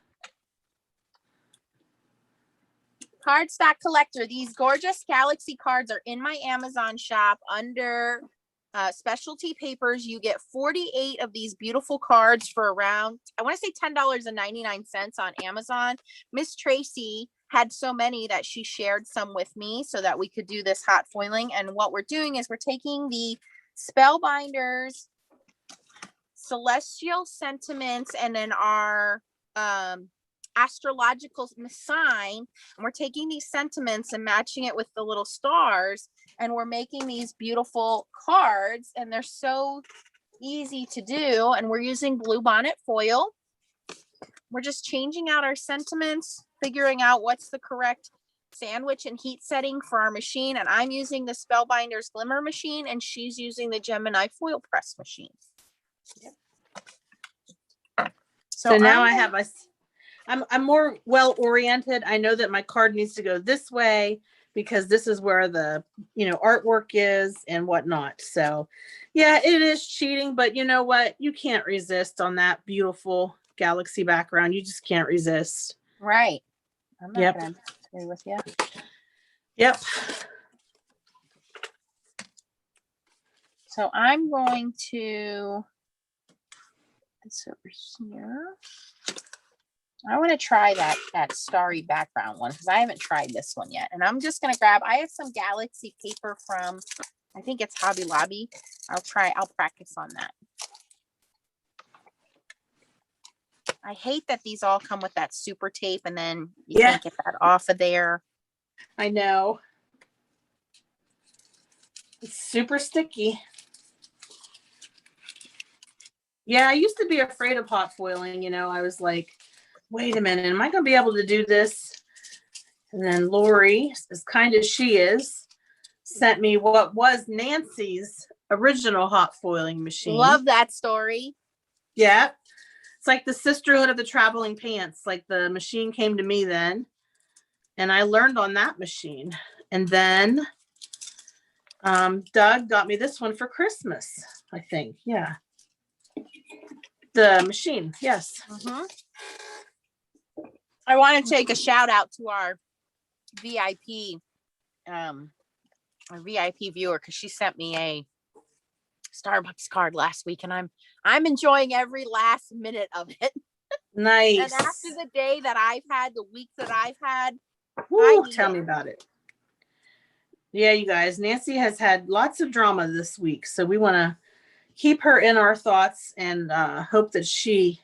Cardstock collector. These gorgeous Galaxy cards are in my Amazon shop under specialty papers. You get 48 of these beautiful cards for around, I want to say $10.99 on Amazon. Miss Tracy had so many that she shared some with me so that we could do this hot foiling. And what we're doing is we're taking the Spellbinders celestial sentiments and then our astrological sign, and we're taking these sentiments and matching it with the little stars, and we're making these beautiful cards, and they're so easy to do. And we're using bluebonnet foil. We're just changing out our sentiments, figuring out what's the correct sandwich and heat setting for our machine. And I'm using the Spellbinders Glimmer machine, and she's using the Gemini foil press machine. Yep. So now I'm more well oriented. I know that my card needs to go this way because this is where the, artwork is and whatnot. So yeah, it is cheating, but you know what? You can't resist on that beautiful galaxy background. You just can't resist. Right. I'm not Yep. gonna agree with you. Yep. So I'm going to put this over here. I want to try that starry background one because I haven't tried this one yet. And I'm just going to I have some Galaxy paper from, I think it's Hobby Lobby. I'll practice on that. I hate that these all come with that super tape and then you can't get that off of there. I know. It's super sticky. Yeah, I used to be afraid of hot foiling. I was like, wait a minute, am I going to be able to do this? And then Lori, as kind as she is, sent me what was Nancy's original hot foiling machine. Love that story. Yeah. It's like the sisterhood of the traveling pants. Like the machine came to me then, and I learned on that machine. And then Doug got me this one for Christmas, I think. Yeah. The machine. Yes. Mm-hmm. I want to take a shout out to our VIP viewer because she sent me Starbucks card last week, and I'm enjoying every last minute of it. Nice. And after the day that I've had, the week that I've had, Woo, tell me about it. Yeah, you guys, Nancy has had lots of drama this week, so we want to keep her in our thoughts and hope that she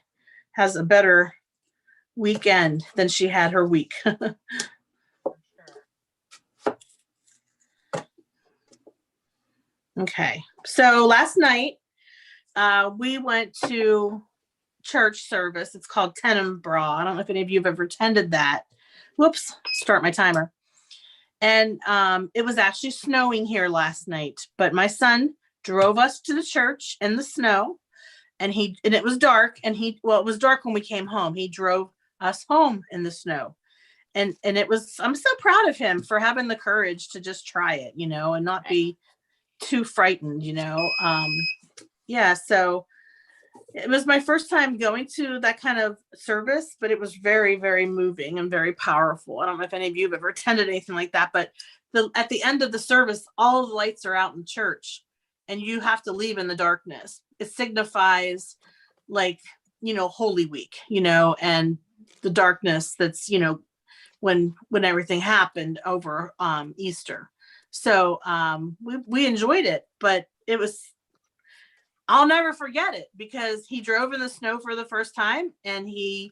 has a better weekend than she had her week. Okay, so last night we went to church service. It's called Tenebrae. I don't know if any of you have ever attended that. Whoops, start my timer. And it was actually snowing here last night, but my son drove us to the church in the snow, and it was dark, and it was dark when we came home. He drove us home in the snow. And I'm so proud of him for having the courage to just try it, and not be too frightened, yeah. So it was my first time going to that kind of service, but it was very, very moving and very powerful. I don't know if any of you have ever attended anything like that, but at the end of the service, all the lights are out in church and you have to leave in the darkness. It signifies Holy Week, and the darkness that's, when everything happened over Easter. So we enjoyed it, but I'll never forget it because he drove in the snow for the first time and he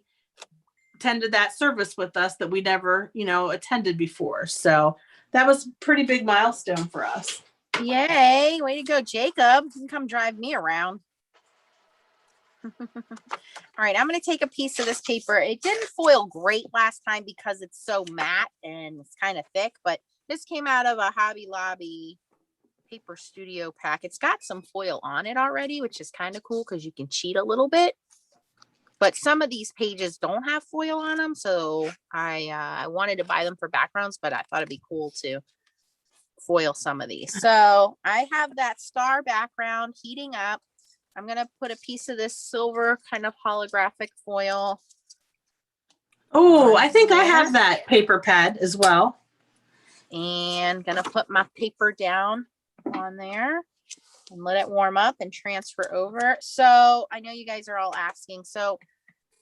attended that service with us that we never, attended before. So that was a pretty big milestone for us. Yay. Way to go, Jacob. You can come drive me around. All right. I'm going to take a piece of this paper. It didn't foil great last time because it's so matte and it's kind of thick, but this came out of a Hobby Lobby paper studio pack. It's got some foil on it already, which is kind of cool because you can cheat a little bit, but some of these pages don't have foil on them, so I wanted to buy them for backgrounds, but I thought it'd be cool to foil some of these. So I have that star background heating up. I'm gonna put a piece of this silver kind of holographic foil. Oh, I think I have that paper pad as well. And gonna put my paper down on there and let it warm up and transfer over. So I know you guys are all asking. So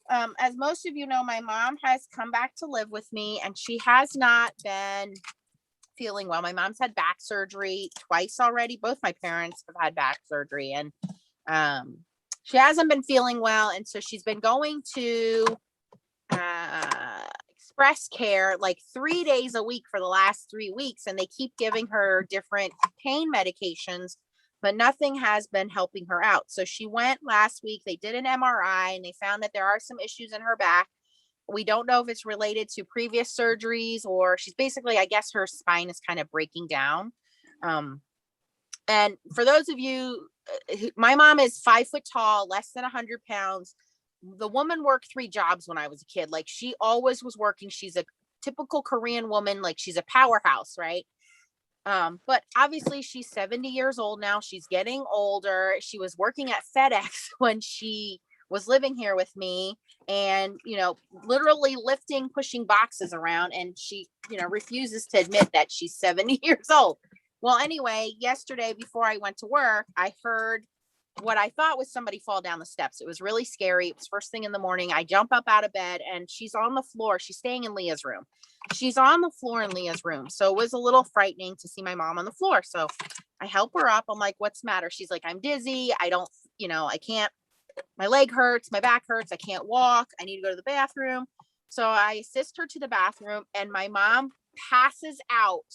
as most of you know, my mom has come back to live with me and she has not been feeling well. My mom's had back surgery twice already. Both my parents have had back surgery and she hasn't been feeling well. And so she's been going to express care like 3 days a week for the last 3 weeks, and they keep giving her different pain medications, but nothing has been helping her out. So she went last week, they did an MRI and they found that there are some issues in her back. We don't know if it's related to previous surgeries or she's basically, I guess her spine is kind of breaking down. And for those of you, my mom is 5 foot tall, less than 100 pounds. The woman worked 3 jobs when I was a kid. Like she always was working. She's a typical Korean woman. Like she's a powerhouse, right? But obviously she's 70 years old now. She's getting older. She was working at FedEx when she was living here with me and, literally lifting, pushing boxes around. And she, refuses to admit that she's 70 years old. Well, anyway, yesterday before I went to work, I heard what I thought was somebody fall down the steps. It was really scary. It was first thing in the morning. I jump up out of bed and she's on the floor. She's staying in Leah's room. She's on the floor in Leah's room. So it was a little frightening to see my mom on the floor. So I help her up. I'm like, what's the matter? She's like, I'm dizzy. I don't, I can't, my leg hurts. My back hurts. I can't walk. I need to go to the bathroom. So I assist her to the bathroom and my mom passes out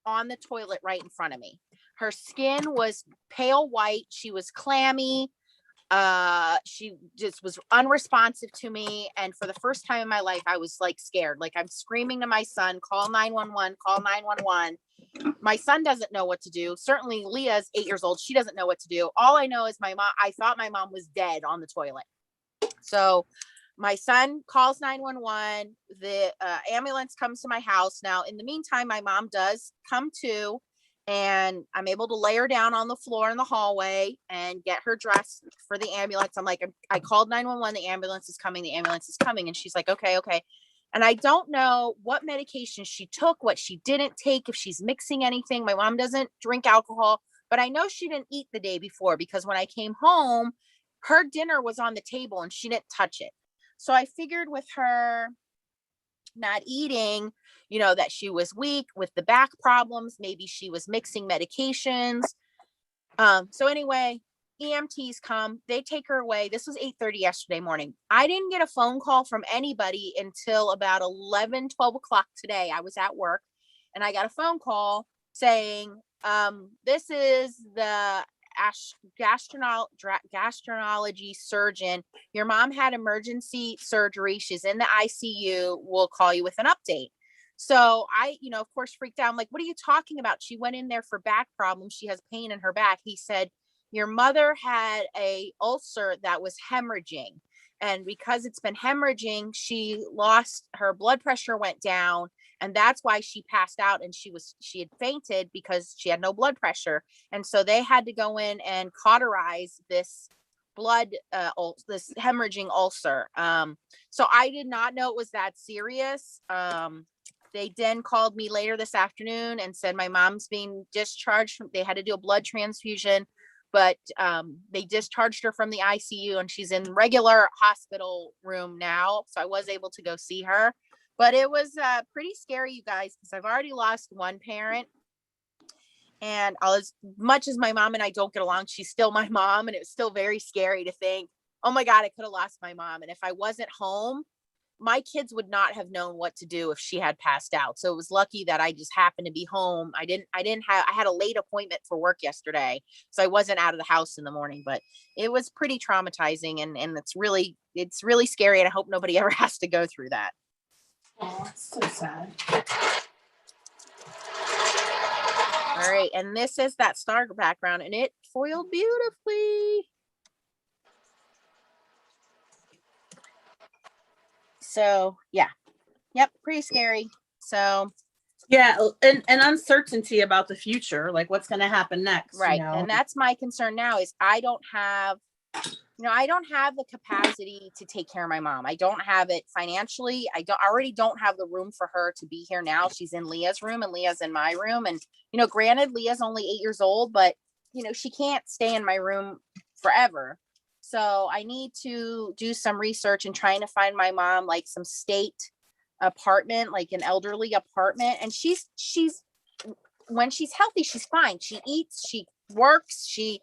on the toilet right in front of me. Her skin was pale white. She was clammy. She just was unresponsive to me. And for the first time in my life, I was like scared. Like I'm screaming to my son, call 911, call 911. My son doesn't know what to do. Certainly Leah's 8 years old. She doesn't know what to do. All I know is I thought my mom was dead on the toilet. So my son calls 911. The ambulance comes to my house. Now, in the meantime, my mom does come to, and I'm able to lay her down on the floor in the hallway and get her dressed for the ambulance. I'm like, I called 911. The ambulance is coming. The ambulance is coming. And she's like, okay. And I don't know what medication she took, what she didn't take, if she's mixing anything. My mom doesn't drink alcohol. but I know she didn't eat the day before because when I came home, her dinner was on the table and she didn't touch it. So I figured with her not eating, that she was weak with the back problems. Maybe she was mixing medications. So anyway, EMTs come, they take her away. This was 8:30 yesterday morning. I didn't get a phone call from anybody until about 11, 12 o'clock today. I was at work and I got a phone call saying, this is the gastroenterology surgeon. Your mom had emergency surgery. She's in the ICU. We'll call you with an update. So I, of course, freaked out. I'm like, what are you talking about? She went in there for back problems. She has pain in her back. He said, your mother had a ulcer that was hemorrhaging. And because it's been hemorrhaging, she lost her blood pressure went down. And that's why she passed out and she had fainted because she had no blood pressure. And so they had to go in and cauterize this this hemorrhaging ulcer. So I did not know it was that serious. They then called me later this afternoon and said my mom's being discharged. They had to do a blood transfusion, but they discharged her from the ICU and she's in regular hospital room now. So I was able to go see her, but it was pretty scary, you guys, because I've already lost one parent. And as much as my mom and I don't get along, she's still my mom. And it was still very scary to think, oh my God, I could have lost my mom. And if I wasn't home, my kids would not have known what to do if she had passed out. So it was lucky that I just happened to be home. I had a late appointment for work yesterday. So I wasn't out of the house in the morning, but it was pretty traumatizing and it's really scary. And I hope nobody ever has to go through that. Oh, it's so sad. All right. And this is that star background and it foiled beautifully. So yeah. Yep. Pretty scary. So yeah, and uncertainty about the future, like what's going to happen next. Right. And that's my concern now is I don't have the capacity to take care of my mom. I don't have it financially. I already don't have the room for her to be here now. She's in Leah's room and Leah's in my room. And, granted, Leah's only 8 years old, but, she can't stay in my room forever. So I need to do some research and trying to find my mom, like some state apartment, like an elderly apartment. And she's when she's healthy, she's fine. She eats, she works, she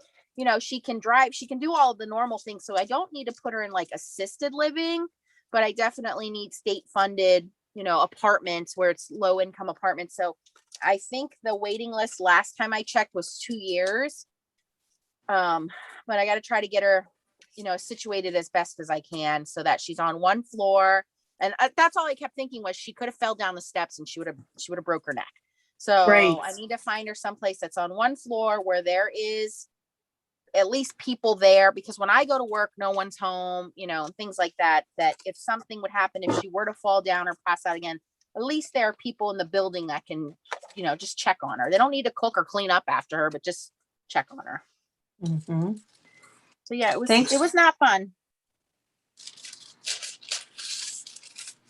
can drive, she can do all of the normal things. So I don't need to put her in like assisted living, but I definitely need state funded, apartments where it's low income apartments. So I think the waiting list last time I checked was 2 years. But I got to try to get her, situated as best as I can so that she's on one floor. And that's all I kept thinking was she could have fell down the steps and she would have broke her neck. So right. I need to find her someplace that's on one floor where there is at least people there, because when I go to work, no one's home, and things like that, that if something would happen, if she were to fall down or pass out again, at least there are people in the building that can, just check on her. They don't need to cook or clean up after her, but just check on her. Mm-hmm. So yeah, it was not fun.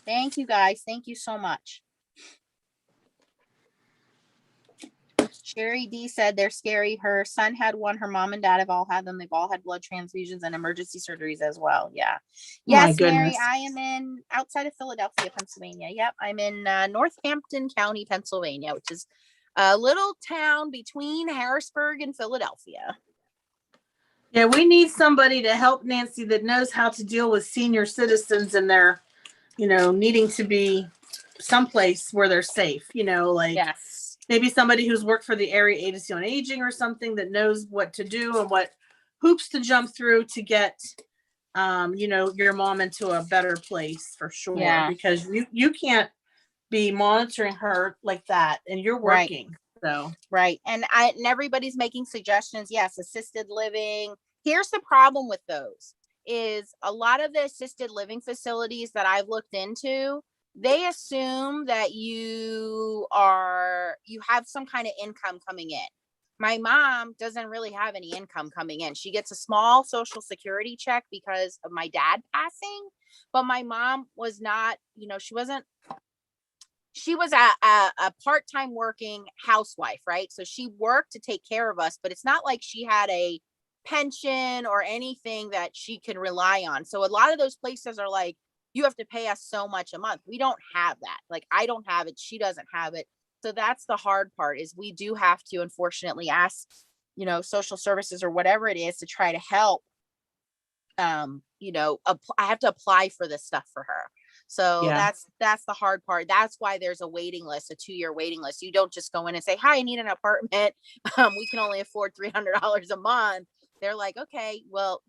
Thank you guys. Thank you so much. Sherry D said they're scary. Her son had one. Her mom and dad have all had them. They've all had blood transfusions and emergency surgeries as well. Yeah. Yes, Mary, I am outside of Philadelphia, Pennsylvania. Yep. I'm in Northampton County, Pennsylvania, which is a little town between Harrisburg and Philadelphia. Yeah, we need somebody to help Nancy that knows how to deal with senior citizens and their, needing to be someplace where they're safe, yes. Maybe somebody who's worked for the area agency on aging or something that knows what to do and what hoops to jump through to get, your mom into a better place for sure. Yeah. Because you can't be monitoring her like that and you're working. Right. So right. And everybody's making suggestions. Yes, assisted living. Here's the problem with those is a lot of the assisted living facilities that I've looked into, they assume that you have some kind of income coming in. My mom doesn't really have any income coming in. She gets a small Social Security check because of my dad passing, but my mom was not, she wasn't she was a part-time working housewife, right? So she worked to take care of us, but it's not like she had a pension or anything that she can rely on. So a lot of those places are like, you have to pay us so much a month. We don't have that. Like, I don't have it. She doesn't have it. So that's the hard part, is we do have to, unfortunately, ask, social services or whatever it is to try to help. I have to apply for this stuff for her. So Yeah. that's the hard part. That's why there's a waiting list, a 2-year waiting list. You don't just go in and say, hi, I need an apartment. We can only afford $300 a month. They're like, okay, well,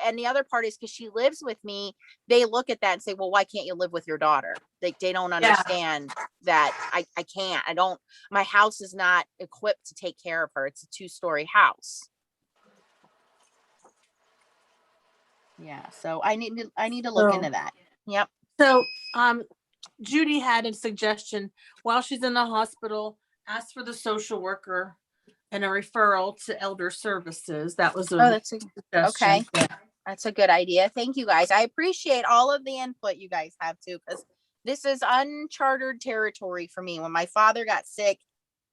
and the other part is because she lives with me, they look at that and say, well, why can't you live with your daughter? They don't understand that I can't. My house is not equipped to take care of her. It's a 2-story house. Yeah. So I need to look into that. Yep. So, Judy had a suggestion while she's in the hospital, ask for the social worker and a referral to elder services. That was that's suggestion. okay. Yeah. That's a good idea. Thank you guys. I appreciate all of the input you guys have too, because this is uncharted territory for me. When my father got sick,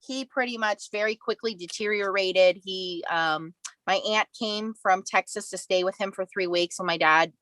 he pretty much very quickly deteriorated. My aunt came from Texas to stay with him for 3 weeks when my dad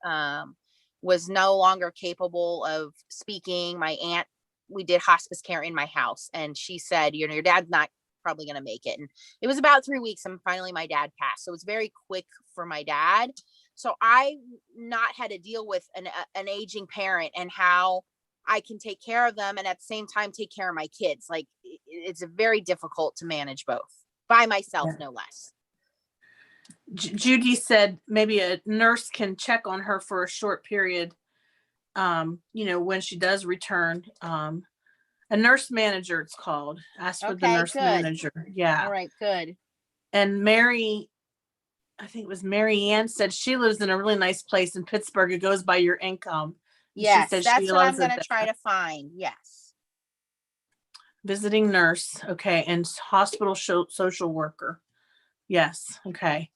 was no longer capable of speaking. My aunt, we did hospice care in my house, and she said, your dad's not probably going to make it. And it was about 3 weeks, and finally my dad passed. So it was very quick for my dad. So I not had to deal with an aging parent and how I can take care of them and at the same time take care of my kids. Like, it's very difficult to manage both by myself, no less. Judy said maybe a nurse can check on her for a short period. When she does return, a nurse manager, it's called. Ask for the nurse manager. Yeah. All right, good. And I think it was Mary Ann, said she lives in a really nice place in Pittsburgh. It goes by your income. Yes, she said that's she what I'm loves going it to try to find. Yes. Visiting nurse. Okay. And hospital social worker. Yes. Okay.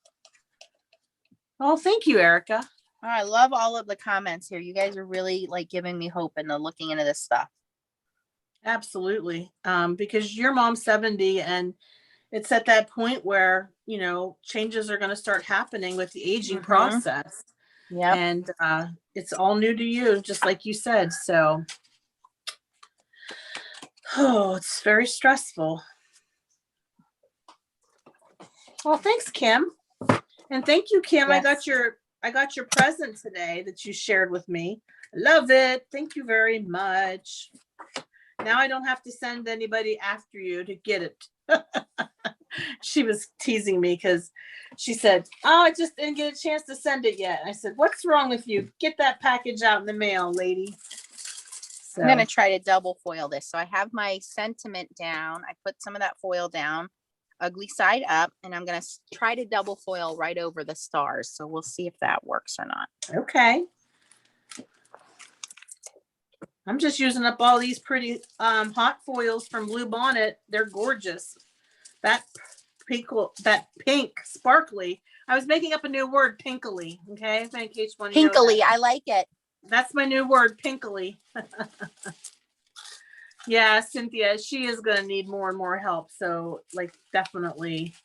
Oh, thank you, Erica. Oh, I love all of the comments here. You guys are really giving me hope and looking into this stuff. Absolutely. Because your mom's 70 and it's at that point where, changes are going to start happening with the aging process. Yeah. And it's all new to you, just like you said. So, it's very stressful. Well, thanks, Kim. And thank you, Kim. Yes. I got your present today that you shared with me. Love it. Thank you very much. Now I don't have to send anybody after you to get it. She was teasing me because she said, oh, I just didn't get a chance to send it yet. I said, what's wrong with you? Get that package out in the mail, lady. So. I'm going to try to double foil this. So I have my sentiment down. I put some of that foil down, ugly side up, and I'm going to try to double foil right over the stars. So we'll see if that works or not. Okay. I'm just using up all these pretty hot foils from Blue Bonnet. They're gorgeous. That pink sparkly. I was making up a new word, pinkly. Okay, in case one. Pinkly, I like it. That's my new word, pinkly. Yeah, Cynthia, she is going to need more and more help. So, definitely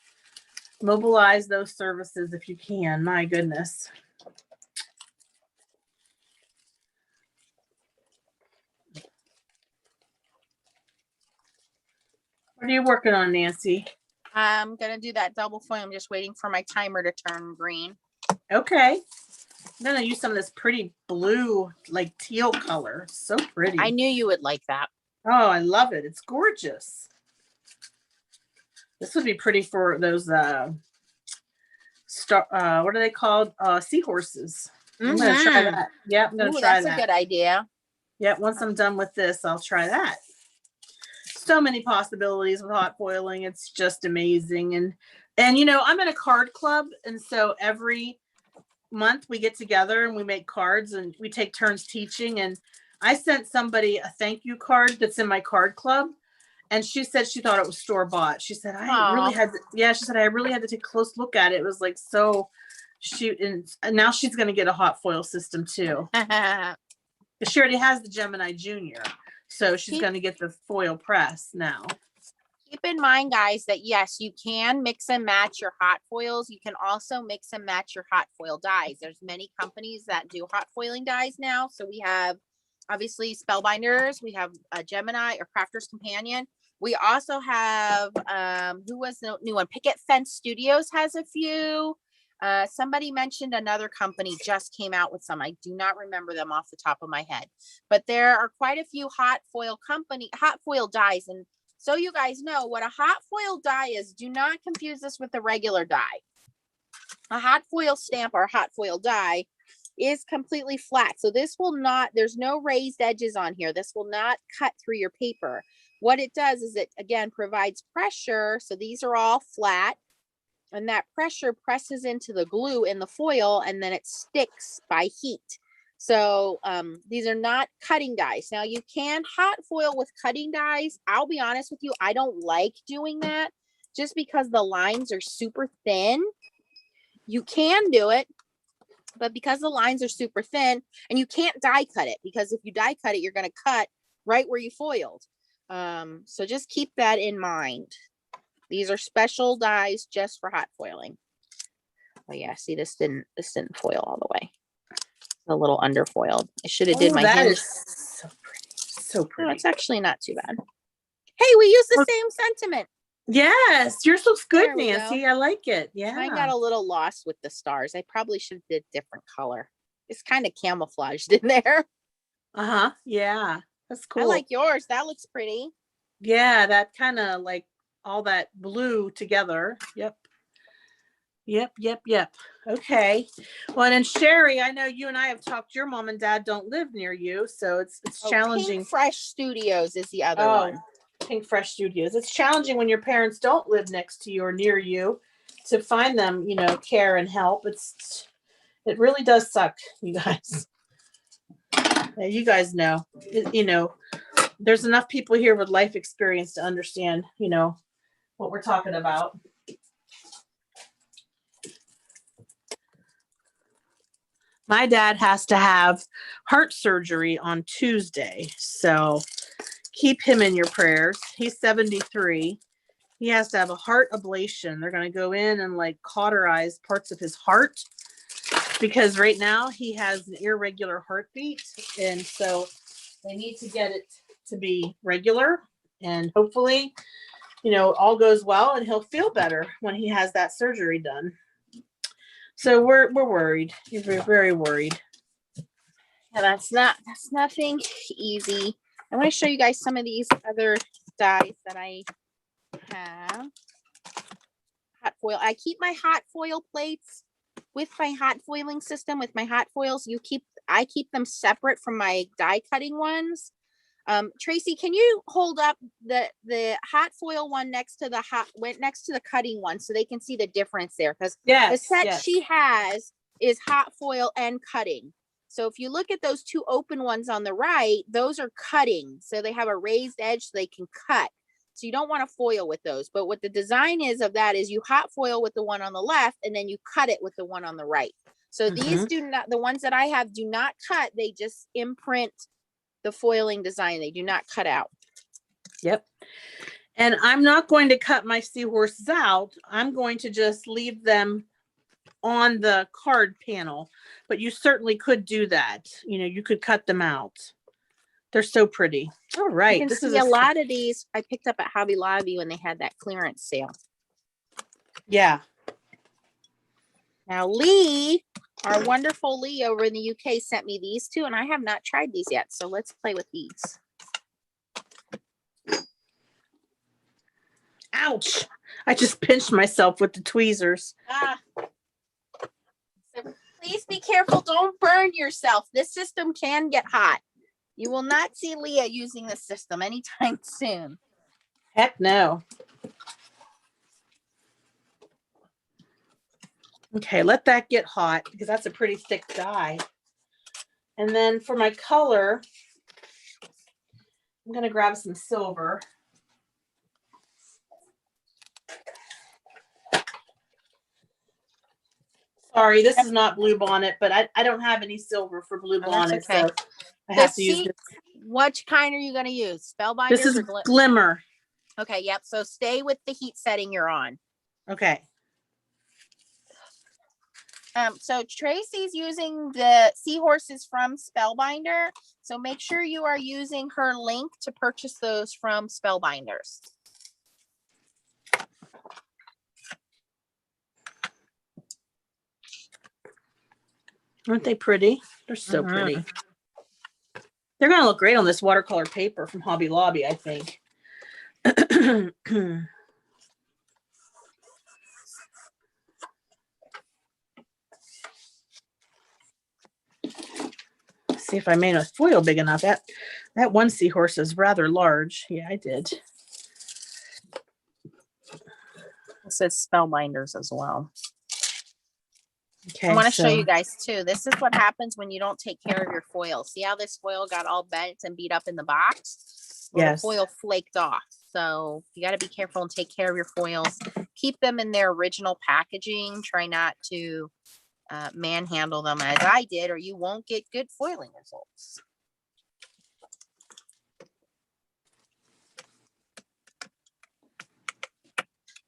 mobilize those services if you can. My goodness. What are you working on, Nancy? I'm going to do that double foil. I'm just waiting for my timer to turn green. Okay. I'm going to use some of this pretty blue, teal color. So pretty. I knew you would like that. Oh, I love it. It's gorgeous. This would be pretty for those, what are they called? Seahorses. I'm going to try that. Yeah, I'm going to try that. That's a good idea. Yeah, once I'm done with this, I'll try that. So many possibilities with hot foiling. It's just amazing. And I'm in a card club. And so every month we get together and we make cards and we take turns teaching. And I sent somebody a thank you card that's in my card club. And she said she thought it was store-bought. She said, I really had to take a close look at it. It was and now she's going to get a hot foil system too. She already has the Gemini Junior. So she's Keep- going to get the foil press now. Keep in mind, guys, that yes, you can mix and match your hot foils. You can also mix and match your hot foil dyes. There's many companies that do hot foiling dyes now. So we have obviously Spellbinders, we have a Gemini or Crafter's Companion. We also have who was the new one? Picket Fence Studios has a few. Somebody mentioned another company just came out with some. I do not remember them off the top of my head, but there are quite a few hot foil dyes. And so you guys know what a hot foil dye is. Do not confuse this with the regular dye. A hot foil stamp or a hot foil dye is completely flat. So this will not, there's no raised edges on here. This will not cut through your paper. What it does is it, again, provides pressure. So these are all flat. And that pressure presses into the glue in the foil, and then it sticks by heat. So these are not cutting dyes. Now you can hot foil with cutting dyes. I'll be honest with you, I don't like doing that just because the lines are super thin. You can do it, but because the lines are super thin, and you can't die cut it, because if you die cut it, you're going to cut right where you foiled. So just keep that in mind. These are special dyes just for hot foiling. Oh yeah, see, this didn't foil all the way. A little underfoiled. I should have did my that hinge. is so pretty. So pretty. No, it's actually not too bad. Hey, we use the same sentiment. Yes, yours looks good, There we Nancy. go. I like it. Yeah. Mine got a little lost with the stars. I probably should have did different color. It's kind of camouflaged in there. Uh-huh. Yeah. That's cool. I like yours. That looks pretty. Yeah, that kind of like all that blue together. Yep. Okay. Well, and Sherry, I know you and I have talked. Your mom and dad don't live near you, so it's challenging. Pink Fresh Studios is the other one. Pink Fresh Studios. It's challenging when your parents don't live next to you or near you to find them, care and help. It really does suck, you guys. Yeah, you guys know. There's enough people here with life experience to understand, what we're talking about. My dad has to have heart surgery on Tuesday, so keep him in your prayers. He's 73. He has to have a heart ablation. They're going to go in and cauterize parts of his heart because right now he has an irregular heartbeat, and so they need to get it to be regular, and hopefully, all goes well and he'll feel better when he has that surgery done. So we're worried. We're very worried. Yeah, that's nothing easy. I want to show you guys some of these other dyes that I have. Hot foil. I keep my hot foil plates with my hot foiling system. With my hot foils, I keep them separate from my die cutting ones. Tracy, can you hold up the hot foil one next to the cutting one so they can see the difference there? Because the set she has is hot foil and cutting. So if you look at those two open ones on the right, those are cutting. So they have a raised edge so they can cut. So you don't want to foil with those. But what the design is of that is you hot foil with the one on the left and then you cut it with the one on the right. So these do not, the ones that I have do not cut. They just imprint the foiling design. They do not cut out. Yep. And I'm not going to cut my seahorses out. I'm going to just leave them on the card panel, but you certainly could do that. You could cut them out. They're so pretty. All right. You can see a lot of these I picked up at Hobby Lobby when they had that clearance sale. Yeah. Now Lee, our wonderful Lee over in the UK, sent me these two, and I have not tried these yet. So let's play with these. Ouch. I just pinched myself with the tweezers. So please be careful. Don't burn yourself. This system can get hot. You will not see Leah using this system anytime soon. Heck no. Okay, let that get hot because that's a pretty thick dye. And then for my color, I'm going to grab some silver. Sorry, this is not Blue Bonnet, but I don't have any silver for Blue Bonnet, okay. so I have to use this. Which kind are you going to use? Spellbinders This is or Glimmer. Okay, yep. So stay with the heat setting you're on. Okay. So Tracy's using the seahorses from Spellbinder. So make sure you are using her link to purchase those from Spellbinders. Aren't they pretty? They're so pretty. They're going to look great on this watercolor paper from Hobby Lobby, I think. See if I made a foil big enough. That one seahorse is rather large. Yeah, I did. It says Spellbinders as well. Okay, I want to show you guys too. This is what happens when you don't take care of your foil. See how this foil got all bent and beat up in the box? Well, yes. the foil flaked off. So you got to be careful and take care of your foils. Keep them in their original packaging. Try not to manhandle them as I did, or you won't get good foiling results.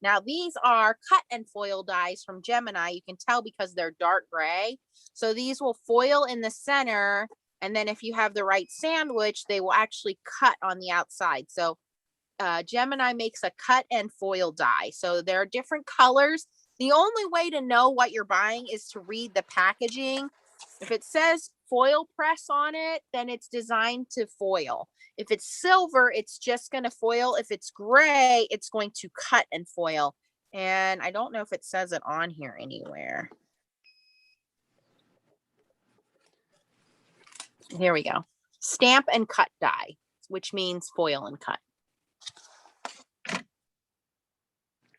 Now these are cut and foil dies from Gemini. You can tell because they're dark gray. So these will foil in the center, and then if you have the right sandwich, they will actually cut on the outside. So Gemini makes a cut and foil die. So there are different colors. The only way to know what you're buying is to read the packaging. If it says foil press on it, then it's designed to foil. If it's silver, it's just going to foil. If it's gray, it's going to cut and foil. And I don't know if it says it on here anywhere. Here we go. Stamp and cut die, which means foil and cut.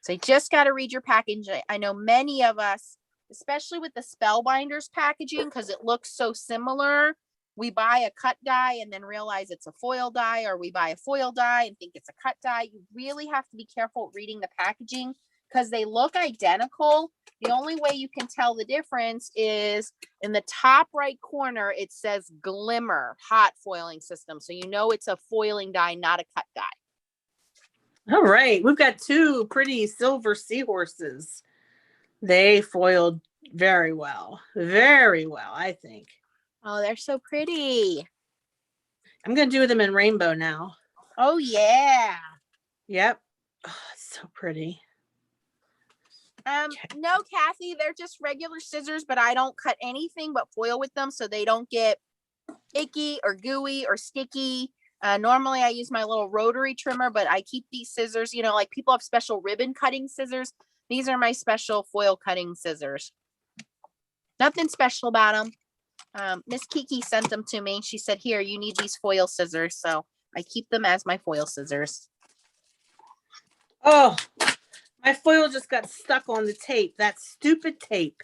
So you just got to read your package. I know many of us, especially with the Spellbinders packaging, because it looks so similar, we buy a cut die and then realize it's a foil die, or we buy a foil die and think it's a cut die. You really have to be careful reading the packaging because they look identical. The only way you can tell the difference is in the top right corner, it says Glimmer hot foiling system. So you know it's a foiling die, not a cut die. All right. We've got two pretty silver seahorses. They foiled very well. Very well, I think. Oh, they're so pretty. I'm going to do them in rainbow now. Oh, yeah. Yep. Oh, it's so pretty. No, Kathy, they're just regular scissors, but I don't cut anything but foil with them so they don't get icky or gooey or sticky. Normally I use my little rotary trimmer, but I keep these scissors, you know, like people have special ribbon cutting scissors. These are my special foil cutting scissors. Nothing special about them. Miss Kiki sent them to me. She said, here, you need these foil scissors. So I keep them as my foil scissors. Oh, my foil just got stuck on the tape. That stupid tape.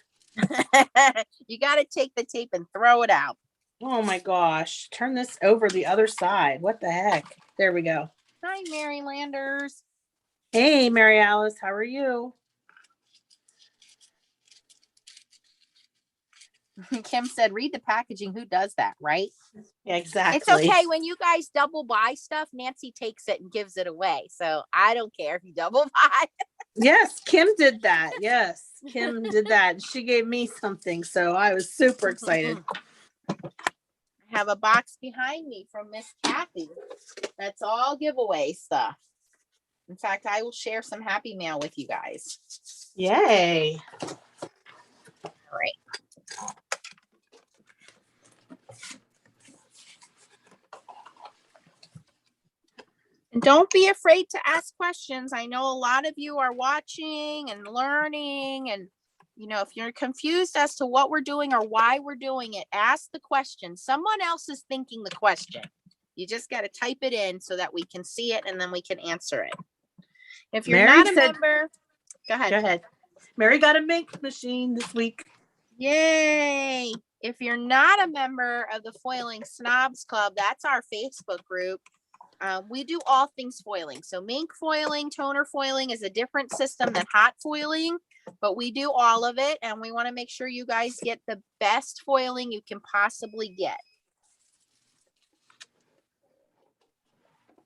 You got to take the tape and throw it out. Oh my gosh. Turn this over the other side. What the heck? There we go. Hi, Marylanders. Hey, Mary Alice. How are you? Kim said, read the packaging. Who does that, right? Yeah, exactly. It's okay. When you guys double buy stuff, Nancy takes it and gives it away. So I don't care if you double buy. Yes, Kim did that. Yes, Kim did that. She gave me something. So I was super excited. I have a box behind me from Miss Kathy. That's all giveaway stuff. In fact, I will share some happy mail with you guys. Yay. All right. And don't be afraid to ask questions. I know a lot of you are watching and learning, and you know, if you're confused as to what we're doing or why we're doing it, ask the question. Someone else is thinking the question. You just got to type it in so that we can see it and then we can answer it. If you're Mary not a said, member, go ahead. Go ahead. Mary got a mink machine this week. Yay. If you're not a member of the Foiling Snobs Club, that's our Facebook group. We do all things foiling. So mink foiling, toner foiling is a different system than hot foiling, but we do all of it. And we want to make sure you guys get the best foiling you can possibly get.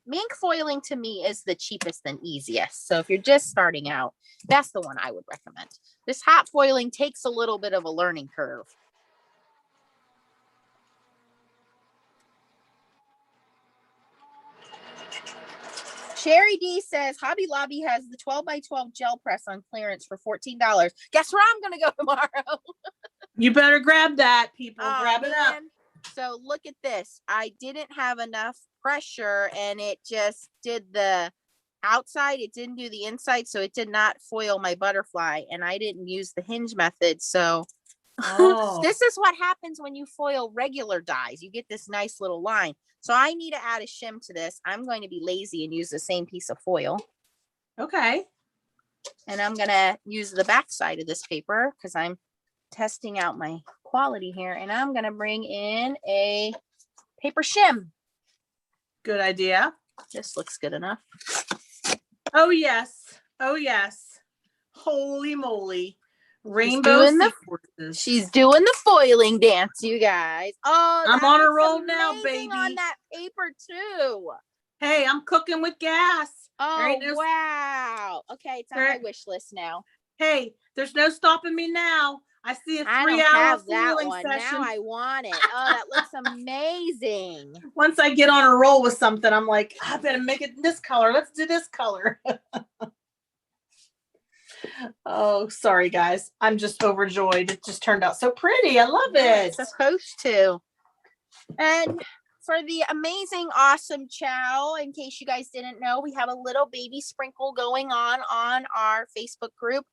mink foiling to me is the cheapest and easiest. So if you're just starting out, that's the one I would recommend. This hot foiling takes a little bit of a learning curve. Sherry D says Hobby Lobby has the 12 by 12 gel press on clearance for $14. Guess where I'm gonna go tomorrow? You better grab that, people. Oh, Grab it up. man. So look at this. I didn't have enough pressure and it just did the outside. It didn't do the inside. So it did not foil my butterfly and I didn't use the hinge method. So Oh. this is what happens when you foil regular dies. You get this nice little line. So I need to add a shim to this. I'm going to be lazy and use the same piece of foil. Okay. And I'm going to use the back side of this paper because I'm testing out my quality here. And I'm going to bring in a paper shim. Good idea. This looks good enough. Oh, yes. Oh, yes. Holy moly. Rainbow seahorses. She's doing the foiling dance, you guys. Oh, I'm on a looks roll now, amazing baby. on that paper too. Hey, I'm cooking with gas. Oh, wow. Okay, it's on my wish list now. Hey, there's no stopping me now. I see a 3-hour I don't have that foiling one. session. Now I want it. Oh, that looks amazing. Once I get on a roll with something, I'm like, I better make it this color. Let's do this color. Oh, sorry, guys. I'm just overjoyed. It just turned out so pretty. I love it. It's supposed to. And for the amazing, awesome chow, in case you guys didn't know, we have a little baby sprinkle going on our Facebook group.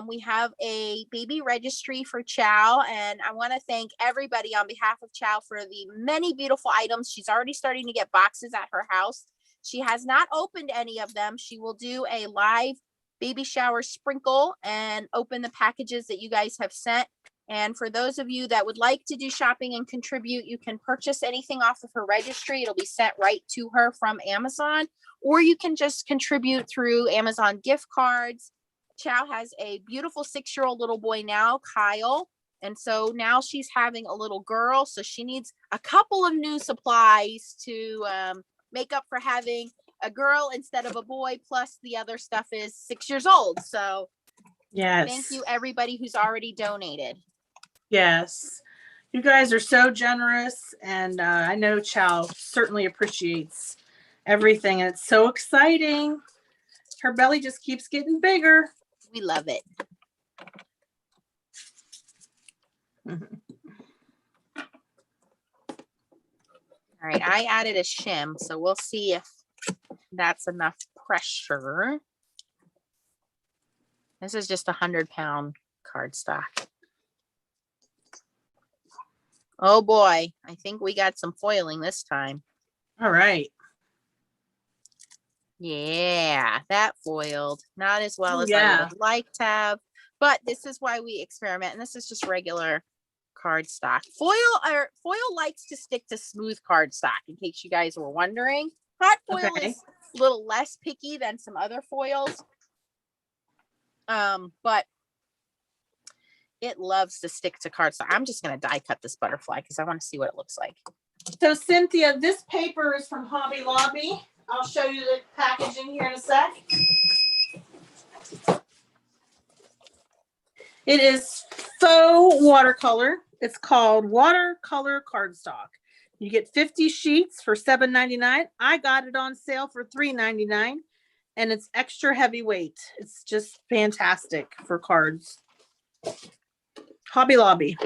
We have a baby registry for Chow, and I want to thank everybody on behalf of Chow for the many beautiful items. She's already starting to get boxes at her house. She has not opened any of them. She will do a live baby shower sprinkle and open the packages that you guys have sent. And for those of you that would like to do shopping and contribute, you can purchase anything off of her registry. It'll be sent right to her from Amazon, or you can just contribute through Amazon gift cards. Chow has a beautiful 6-year-old little boy now, Kyle. And so now she's having a little girl. So she needs a couple of new supplies to make up for having a girl instead of a boy. Plus the other stuff is 6 years old. So yes, thank you everybody who's already donated. Yes, you guys are so generous, and I know Chow certainly appreciates everything, and it's so exciting. Her belly just keeps getting bigger. We love it. All right, I added a shim, so we'll see if that's enough pressure. This is just 100-pound cardstock. Oh boy, I think we got some foiling this time. All right. Yeah, that foiled. Not as well as I would like to have, but this is why we experiment. And this is just regular cardstock. Foil likes to stick to smooth cardstock, in case you guys were wondering. Hot foil is a little less picky than some other foils. But it loves to stick to cardstock. I'm just going to die cut this butterfly because I want to see what it looks like. So Cynthia, this paper is from Hobby Lobby. I'll show you the packaging here in a sec. It is faux watercolor. It's called watercolor cardstock. You get 50 sheets for $7.99. I got it on sale for $3.99, and it's extra heavyweight. It's just fantastic for cards. Hobby Lobby.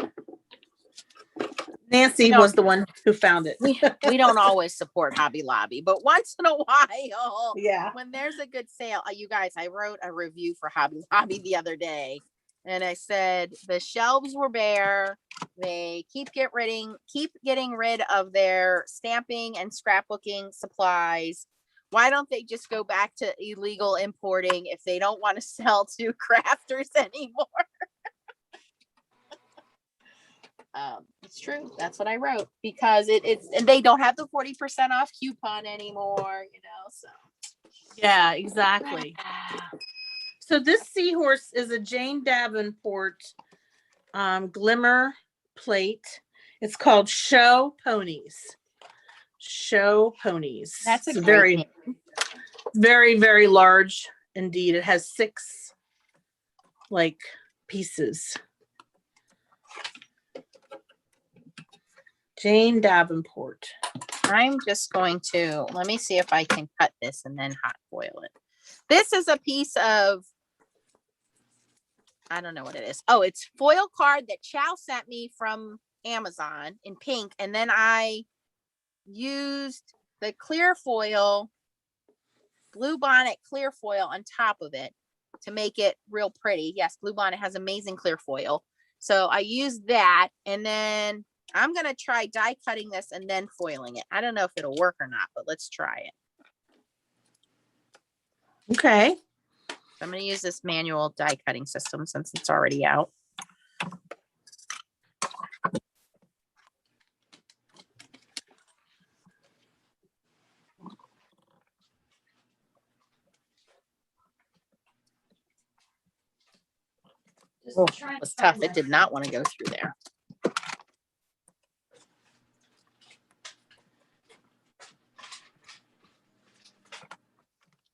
Nancy was the one who found it. We don't always support Hobby Lobby, but once in a while, when there's a good sale, you guys, I wrote a review for Hobby Lobby the other day, and I said the shelves were bare. They keep getting rid of their stamping and scrapbooking supplies. Why don't they just go back to illegal importing if they don't want to sell to crafters anymore? It's true. That's what I wrote, because it's and they don't have the 40% off coupon anymore, so. Yeah, exactly. So this seahorse is a Jane Davenport Glimmer plate. It's called Show Ponies. Show Ponies. That's a It's great very, name. very, very large indeed. It has 6 like pieces. Jane Davenport. I'm just going to, let me see if I can cut this and then hot foil it. This is a piece of, I don't know what it is. Oh, it's foil card that Chow sent me from Amazon in pink. And then I used the clear foil, Blue Bonnet clear foil on top of it to make it real pretty. Yes, Blue Bonnet has amazing clear foil. So I used that, and then I'm going to try die cutting this and then foiling it. I don't know if it'll work or not, but let's try it. Okay. I'm going to use this manual die cutting system since it's already out. Oh, it was tough. It did not want to go through there.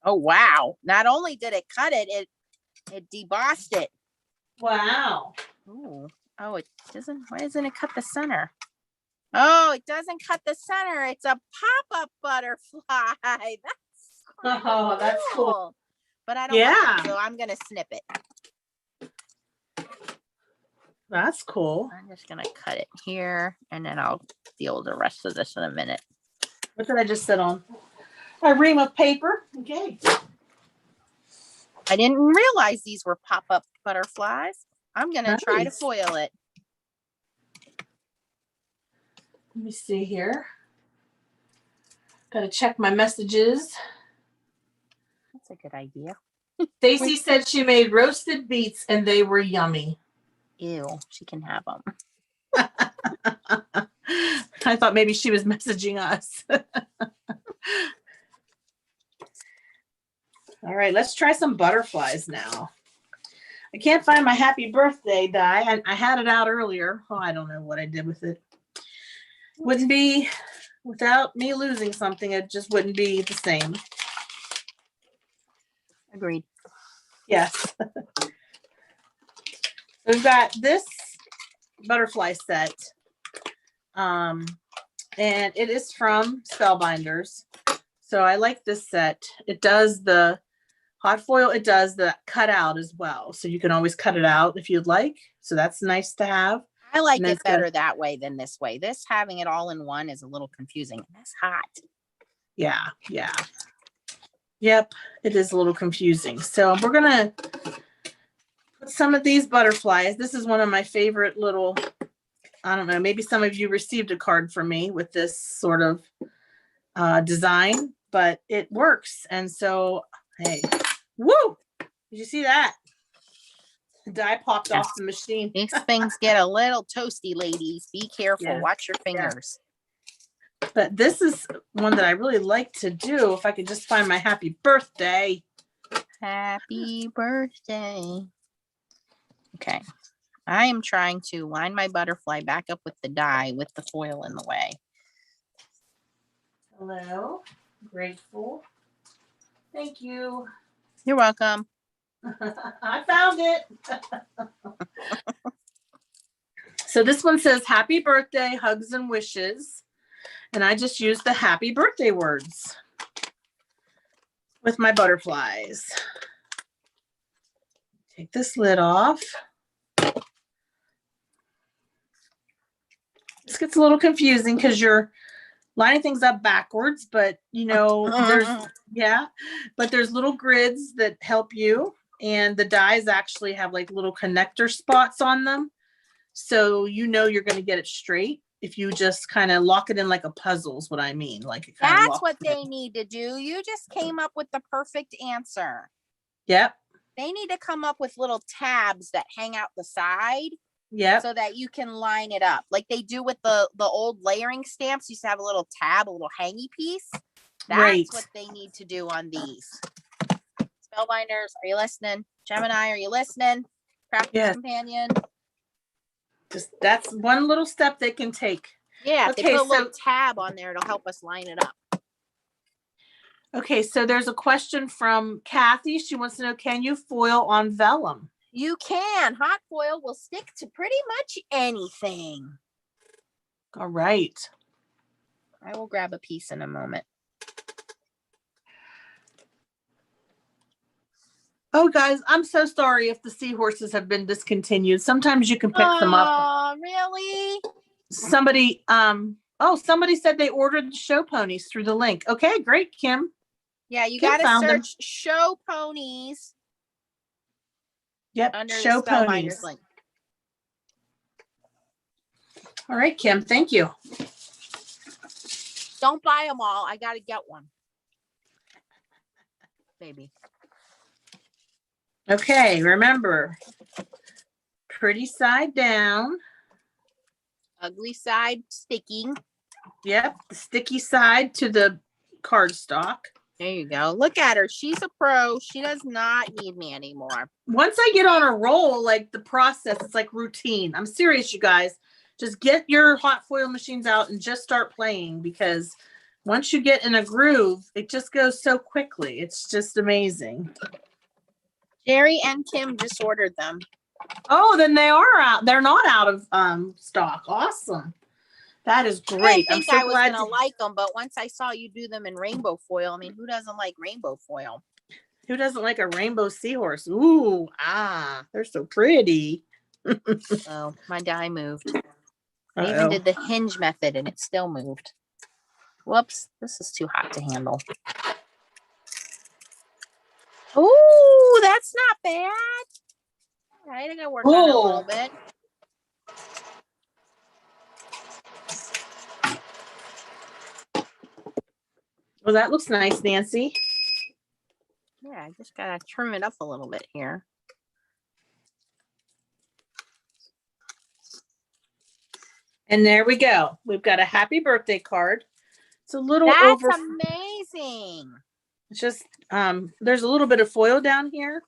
Oh, wow. Not only did it cut it, it debossed it. Wow. Ooh. Oh, it doesn't, why doesn't it cut the center? Oh, it doesn't cut the center. It's a pop-up butterfly. That's Oh, that's cool. But I don't like Yeah. it, so I'm going to snip it. That's cool. I'm just going to cut it here, and then I'll deal with the rest of this in a minute. What did I just sit on? A ream of paper. Okay. I didn't realize these were pop-up butterflies. I'm going to try to Nice. foil it. Let me see here. Got to check my messages. That's a good idea. Stacy said she made roasted beets and they were yummy. Ew, she can have them. I thought maybe she was messaging us. All right, let's try some butterflies now. I can't find my happy birthday die. I had it out earlier. Oh, I don't know what I did with it. Wouldn't be, without me losing something, it just wouldn't be the same. Agreed. Yes. We've got this butterfly set. And it is from Spellbinders. So I like this set. It does the hot foil. It does the cutout as well. So you can always cut it out if you'd like. So that's nice to have. I like And then it better that way than this way. This having it all in one is a little confusing. That's hot. Yeah, yeah. Yep, it is a little confusing. So we're going to put some of these butterflies. This is one of my favorite little, I don't know, maybe some of you received a card from me with this sort of design, but it works. And so, hey, woo! Did you see that? The die popped off the machine. These things get a little toasty, ladies. Be careful. Yeah. Watch your fingers. But this is one that I really like to do. If I could just find my happy birthday. Happy birthday. Okay. I am trying to line my butterfly back up with the die with the foil in the way. Hello. Grateful. Thank you. You're welcome. I found it. So this one says, happy birthday, hugs and wishes. And I just used the happy birthday words with my butterflies. Take this lid off. This gets a little confusing because you're lining things up backwards, but you know, there's little grids that help you. And the dies actually have like little connector spots on them. So you know you're going to get it straight if you just kind of lock it in like a puzzle is what I mean. Like it kind of That's what they need to do. You just came up with the perfect answer. Yep. They need to come up with little tabs that hang out the side. Yep. So that you can line it up like they do with the old layering stamps. Used to have a little tab, a little hangy piece. That's right. What they need to do on these. Spellbinders, are you listening? Gemini, are you listening? Crafty Yes. Companion. Just that's one little step they can take. Yeah, if they Okay, put a little so tab on there, it'll help us line it up. okay, so there's a question from Kathy. She wants to know, can you foil on vellum? You can. Hot foil will stick to pretty much anything. All right. I will grab a piece in a moment. Oh, guys, I'm so sorry if the seahorses have been discontinued. Sometimes you can pick them up. Oh, really? Somebody, somebody said they ordered the show ponies through the link. Okay, great, Kim. Yeah, you Kim got to found them. search show ponies Yep, under the show Spellbinders ponies. link. All right, Kim, thank you. Don't buy them all. I got to get one. Maybe. Okay, remember, pretty side down. Ugly side sticking. Yep, the sticky side to the cardstock. There you go. Look at her. She's a pro. She does not need me anymore. Once I get on a roll, like the process, it's like routine. I'm serious, you guys. Just get your hot foil machines out and just start playing, because once you get in a groove, it just goes so quickly. It's just amazing. Jerry and Kim just ordered them. Oh, then they are out. They're not out of stock. Awesome. That is great. I didn't think I'm so I was glad going to like them, but once I saw you do them in rainbow foil, I mean, who doesn't like rainbow foil? Who doesn't like a rainbow seahorse? Ooh, they're so pretty. Oh, my die moved. I even did the hinge method and it still moved. Whoops, this is too hot to handle. Ooh, that's not bad. All right, I gotta work on it a little bit. Well, that looks nice, Nancy. Yeah, I just gotta trim it up a little bit here. And there we go. We've got a happy birthday card. It's a little That's over. amazing. It's just there's a little bit of foil down here,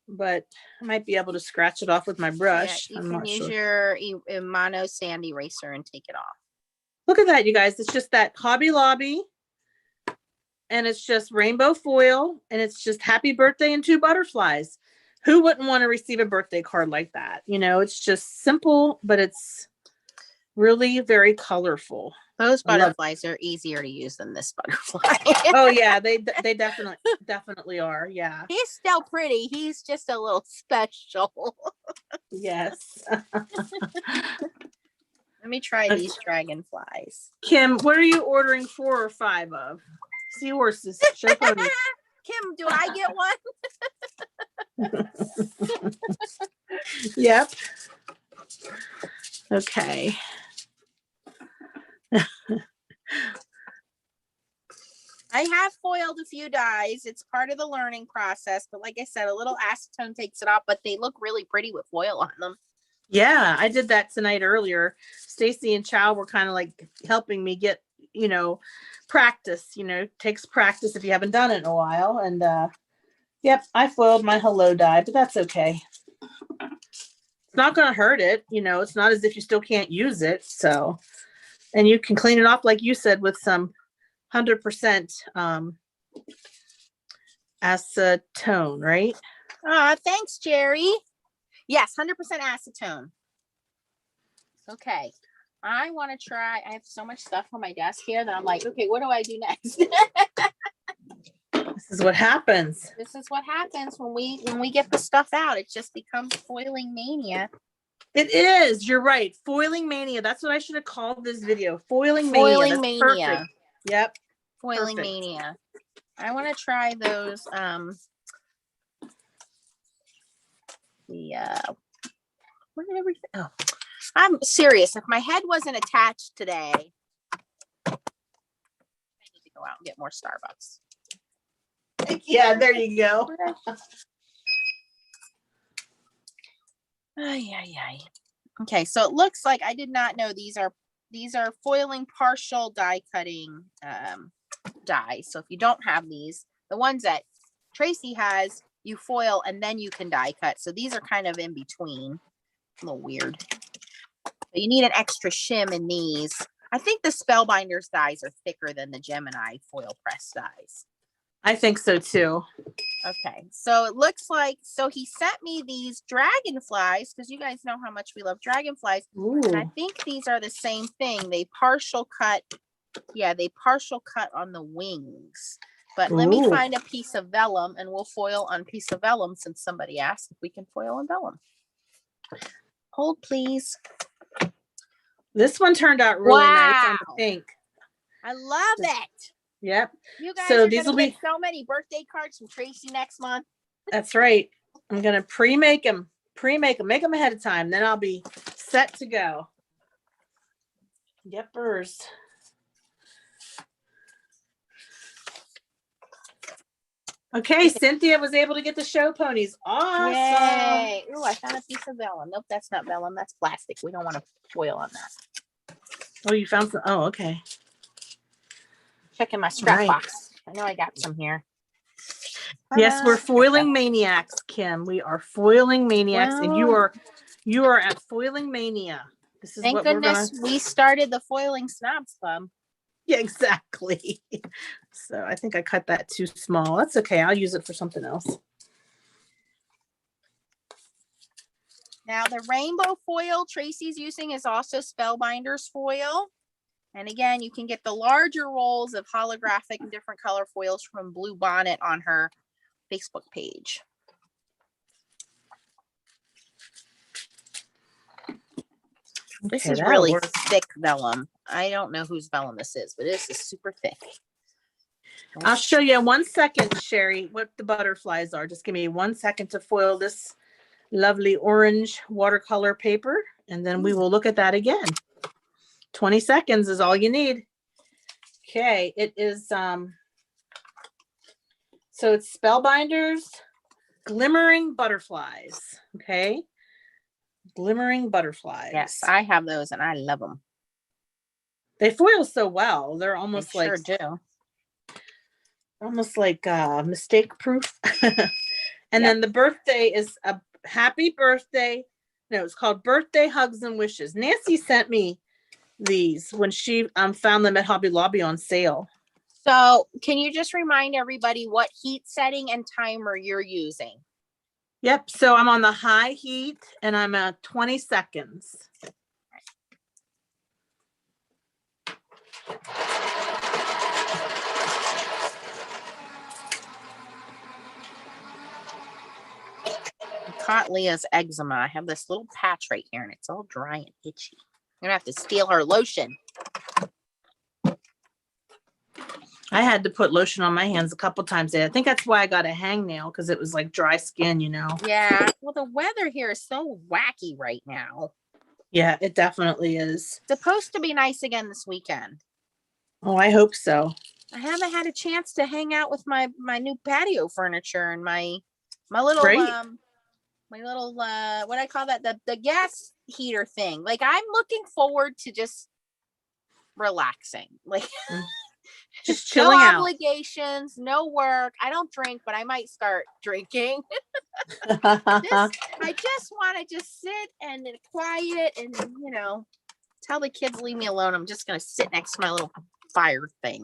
but I might be able to scratch it off with my brush. Yeah, you can use your mono sand eraser and take it off. Look at that, you guys. It's just that Hobby Lobby, and it's just rainbow foil, and it's just happy birthday and 2 butterflies. Who wouldn't want to receive a birthday card like that? You know, it's just simple, but it's really very colorful. Those butterflies are easier to use than this butterfly. Oh yeah, they definitely are. Yeah. He's still pretty. He's just a little special. Yes. Let me try these dragonflies. Kim, what are you ordering 4 or 5 of? Seahorses, show ponies. Kim, do I get one? Yep. Okay. I have foiled a few dies. It's part of the learning process, but like I said, a little acetone takes it off, but they look really pretty with foil on them. Yeah, I did that tonight earlier. Stacy and Chow were kind of like helping me get, practice, takes practice if you haven't done it in a while. And yep, I foiled my hello die, but that's okay. It's not going to hurt it. It's not as if you still can't use it. So, and you can clean it off, like you said, with some 100% acetone, right? Thanks, Jerry. Yes, 100% acetone. Okay. I want to try. I have so much stuff on my desk here that I'm like, okay, what do I do next? This is what happens. This is what happens when we get the stuff out. It just becomes foiling mania. It is. You're right. Foiling mania. That's what I should have called this video. Foiling mania. Foiling mania. Perfect. Yep. Foiling mania. I want to try those. Where did everything? Oh, I'm serious. If my head wasn't attached today, I need to go out and get more Starbucks. Yeah, there you go. Okay, so it looks like I did not know these are foiling partial die cutting dies. So if you don't have these, the ones that Tracy has, you foil and then you can die cut. So these are kind of in between. A little weird. But you need an extra shim in these. I think the Spellbinders dies are thicker than the Gemini foil press dies. I think so too. Okay, so it looks like, so he sent me these dragonflies because you guys know how much we love dragonflies. Ooh. And I think these are the same thing. They partial cut. Yeah, they partial cut on the wings. But let me find a piece of vellum and we'll foil on piece of vellum since somebody asked if we can foil on vellum. Hold, please. This one turned out really nice on the pink. I love it. Yep. You guys So are these will gonna be get so many birthday cards from Tracy next month. That's right. I'm gonna pre-make them, make them ahead of time. Then I'll be set to go. Yepers. Okay, Cynthia was able to get the show ponies. Awesome. Yay. Ooh, I found a piece of vellum. Nope, that's not vellum. That's plastic. We don't want to foil on that. Oh, you found some. Oh, okay. Checking my scrap box. I know I got some here. Yes, we're foiling maniacs, Kim. We are foiling maniacs, and you are at foiling mania. This is thank what goodness we started the foiling snobs club. Yeah, exactly. So I think I cut that too small. That's okay. I'll use it for something else. Now the rainbow foil Tracy's using is also Spellbinders foil. And again, you can get the larger rolls of holographic and different color foils from Blue Bonnet on her Facebook page. This is really thick vellum. I don't know whose vellum this is, but this is super thick. I'll show you in 1 second, Sherry, what the butterflies are. Just give me 1 second to foil this lovely orange watercolor paper, and then we will look at that again. 20 seconds is all you need. Okay, it is so it's Spellbinders Glimmering Butterflies. Okay. Glimmering Butterflies. Yes, I have those and I love them. They foil so well. They're almost they sure do. Almost like mistake proof. And then the birthday is a happy birthday. No, it's called Birthday Hugs and Wishes. Nancy sent me these when she found them at Hobby Lobby on sale. So can you just remind everybody what heat setting and timer you're using? Yep. So I'm on the high heat and I'm at 20 seconds. I caught Leah's eczema. I have this little patch right here and it's all dry and itchy. I'm gonna have to steal her lotion. I had to put lotion on my hands a couple times. I think that's why I got a hangnail, because it was like dry skin, you know. Yeah. Well, the weather here is so wacky right now. Yeah, it definitely is. It's supposed to be nice again this weekend. Oh, I hope so. I haven't had a chance to hang out with my new patio furniture and my little what I call that, the gas heater thing. Like, I'm looking forward to just relaxing. Like just chilling out. No obligations, no work. I don't drink, but I might start drinking. I just want to just sit and quiet and, you know, tell the kids leave me alone. I'm just going to sit next to my little fire pit.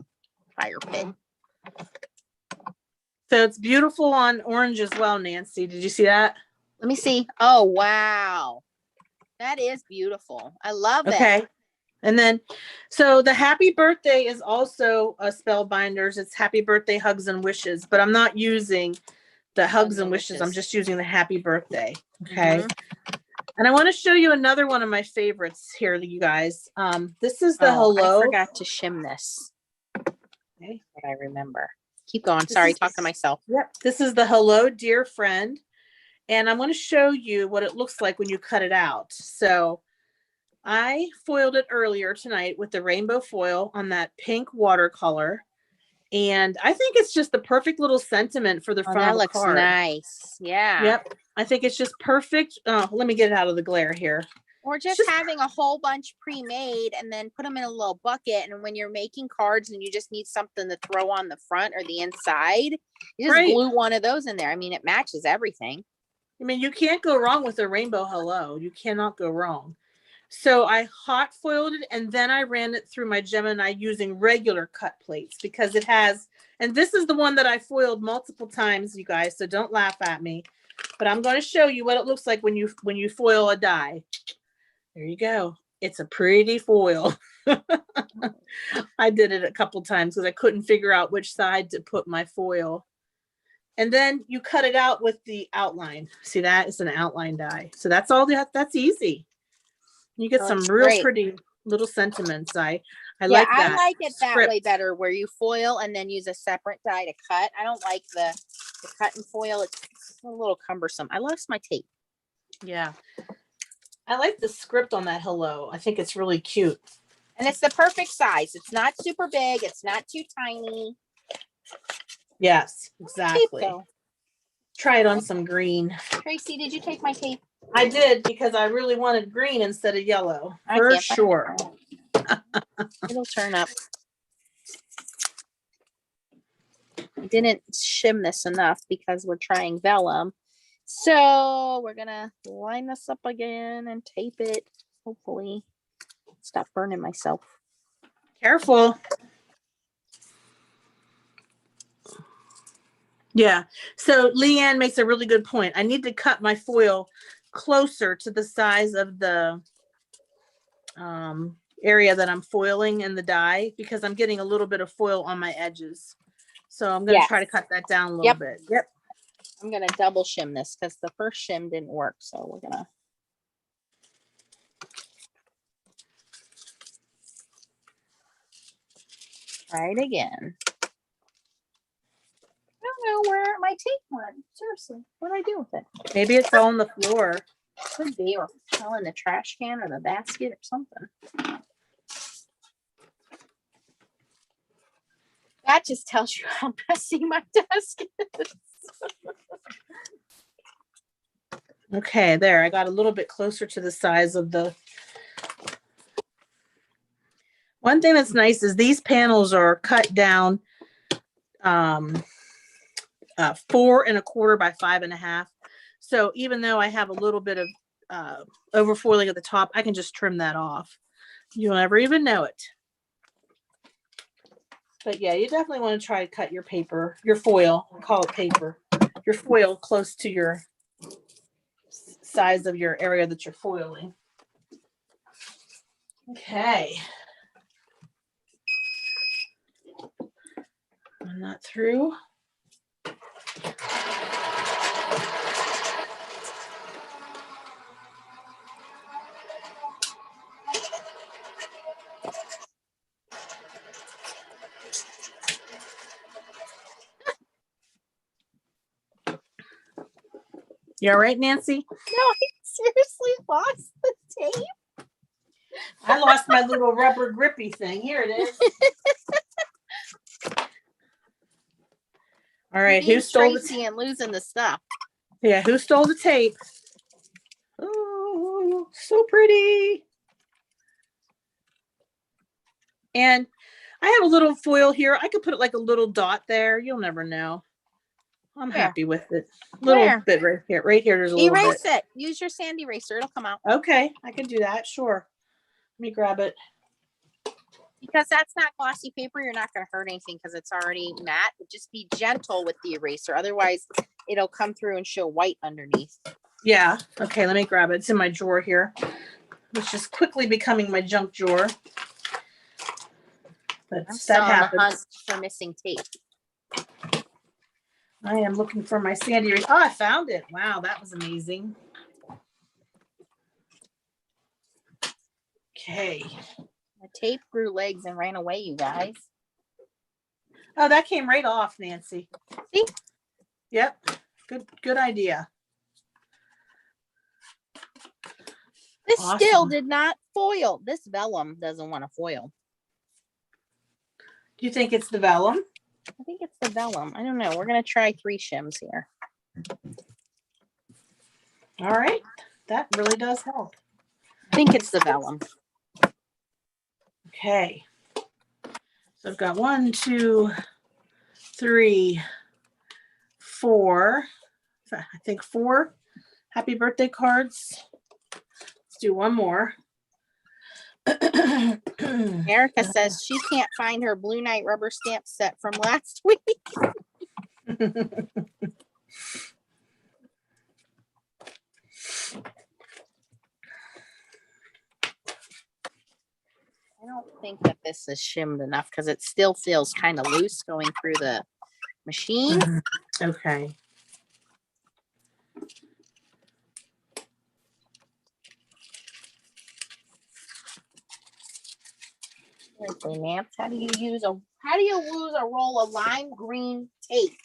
So it's beautiful on orange as well, Nancy. Did you see that? Let me see. Oh, wow. That is beautiful. I love it. Okay. And then, so the happy birthday is also a Spellbinders. It's Happy Birthday Hugs and Wishes, but I'm not using the Hugs and Wishes. I'm just using the Happy Birthday. Okay. And I want to show you another one of my favorites here, you guys. This is the Hello. I forgot to shim this. Okay. But I remember. Keep going. Sorry, talk to myself. Yep. This is the Hello, Dear Friend. And I'm going to show you what it looks like when you cut it out. So I foiled it earlier tonight with the rainbow foil on that pink watercolor. And I think it's just the perfect little sentiment for the front of the card. That looks nice. Yeah. Yep. I think it's just perfect. Let me get it out of the glare here. Or just having a whole bunch pre-made and then put them in a little bucket. And when you're making cards and you just need something to throw on the front or the inside, you just glue one of those in there. I mean, it matches everything. I mean, you can't go wrong with a rainbow hello. You cannot go wrong. So I hot foiled it and then I ran it through my Gemini using regular cut plates because it has, and this is the one that I foiled multiple times, you guys, so don't laugh at me. But I'm going to show you what it looks like when you foil a die. There you go. It's a pretty foil. I did it a couple times because I couldn't figure out which side to put my foil. And then you cut it out with the outline. See that? It's an outline die. So that's all that's easy. You get some real pretty little sentiments. I like that. I like it that way better, where you foil and then use a separate die to cut. I don't like the cut and foil. It's a little cumbersome. I lost my tape. Yeah. I like the script on that hello. I think it's really cute. And it's the perfect size. It's not super big. It's not too tiny. Yes, exactly. Tape, try it on some green. Tracy, did you take my tape? I did because I really wanted green instead of yellow. For sure. It'll turn up. I didn't shim this enough because we're trying vellum. So we're gonna line this up again and tape it. Hopefully stop burning myself. Careful. Yeah. So Leanne makes a really good point. I need to cut my foil closer to the size of the area that I'm foiling in the die because I'm getting a little bit of foil on my edges. So I'm going to try to cut that down a little bit. Yep. I'm going to double shim this because the first shim didn't work. So we're going to. Try it again. I don't know where my tape went. Seriously, what did I do with it? Maybe it's all on the floor. Could be, or fell in the trash can or the basket or something. That just tells you how messy my desk is. Okay, there. I got a little bit closer to the size of the. One thing that's nice is these panels are cut down 4 1/4 by 5 1/2. So even though I have a little bit of overfoiling at the top, I can just trim that off. You'll never even know it. But yeah, you definitely want to try to cut your paper, your foil, call it paper, your foil close to your size of your area that you're foiling. Okay. I'm not through. You all right, Nancy? No, I seriously lost the tape. I lost my little rubber grippy thing. Here it is. All right, who stole Tracy and losing the stuff? Yeah, who stole the tape? Oh, so pretty. And I have a little foil here. I could put it like a little dot there. You'll never know. I'm happy with it. Little bit right here. Right here, there's a little bit. Erase it. Use your sand eraser. It'll come out. Okay, I can do that. Sure. Let me grab it. Because that's not glossy paper, you're not going to hurt anything because it's already matte. But just be gentle with the eraser. Otherwise, it'll come through and show white underneath. Yeah. Okay, let me grab it. It's in my drawer here, which is quickly becoming my junk drawer. But I'm still on the hunt for missing tape. I am looking for my sandy eraser. Oh, I found it. Wow, that was amazing. Okay. The tape grew legs and ran away, you guys. Oh, that came right off, Nancy. See? Yep. Good idea. This still did not foil. This vellum doesn't want to foil. Do you think it's the vellum? I think it's the vellum. I don't know. We're going to try 3 shims here. All right. That really does help. I think it's the vellum. Okay. So I've got 1, 2, 3, 4. I think 4 happy birthday cards. Let's do one more. Erica says she can't find her Blue Night rubber stamp set from last week. I don't think that this is shimmed enough because it still feels kind of loose going through the machine. Okay. Seriously, Nance, how do you use a roll of lime green tape?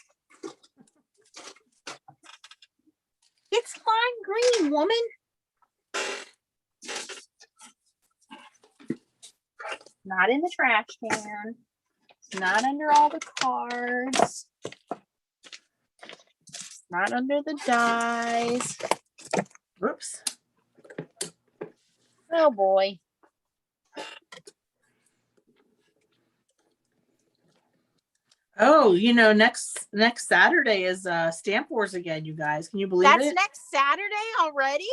It's lime green, woman. Not in the trash can. It's not under all the cards. It's not under the dies. Whoops. Oh boy. Oh, you know, next Saturday is Stamp Wars again, you guys. Can you believe That's it? next Saturday already?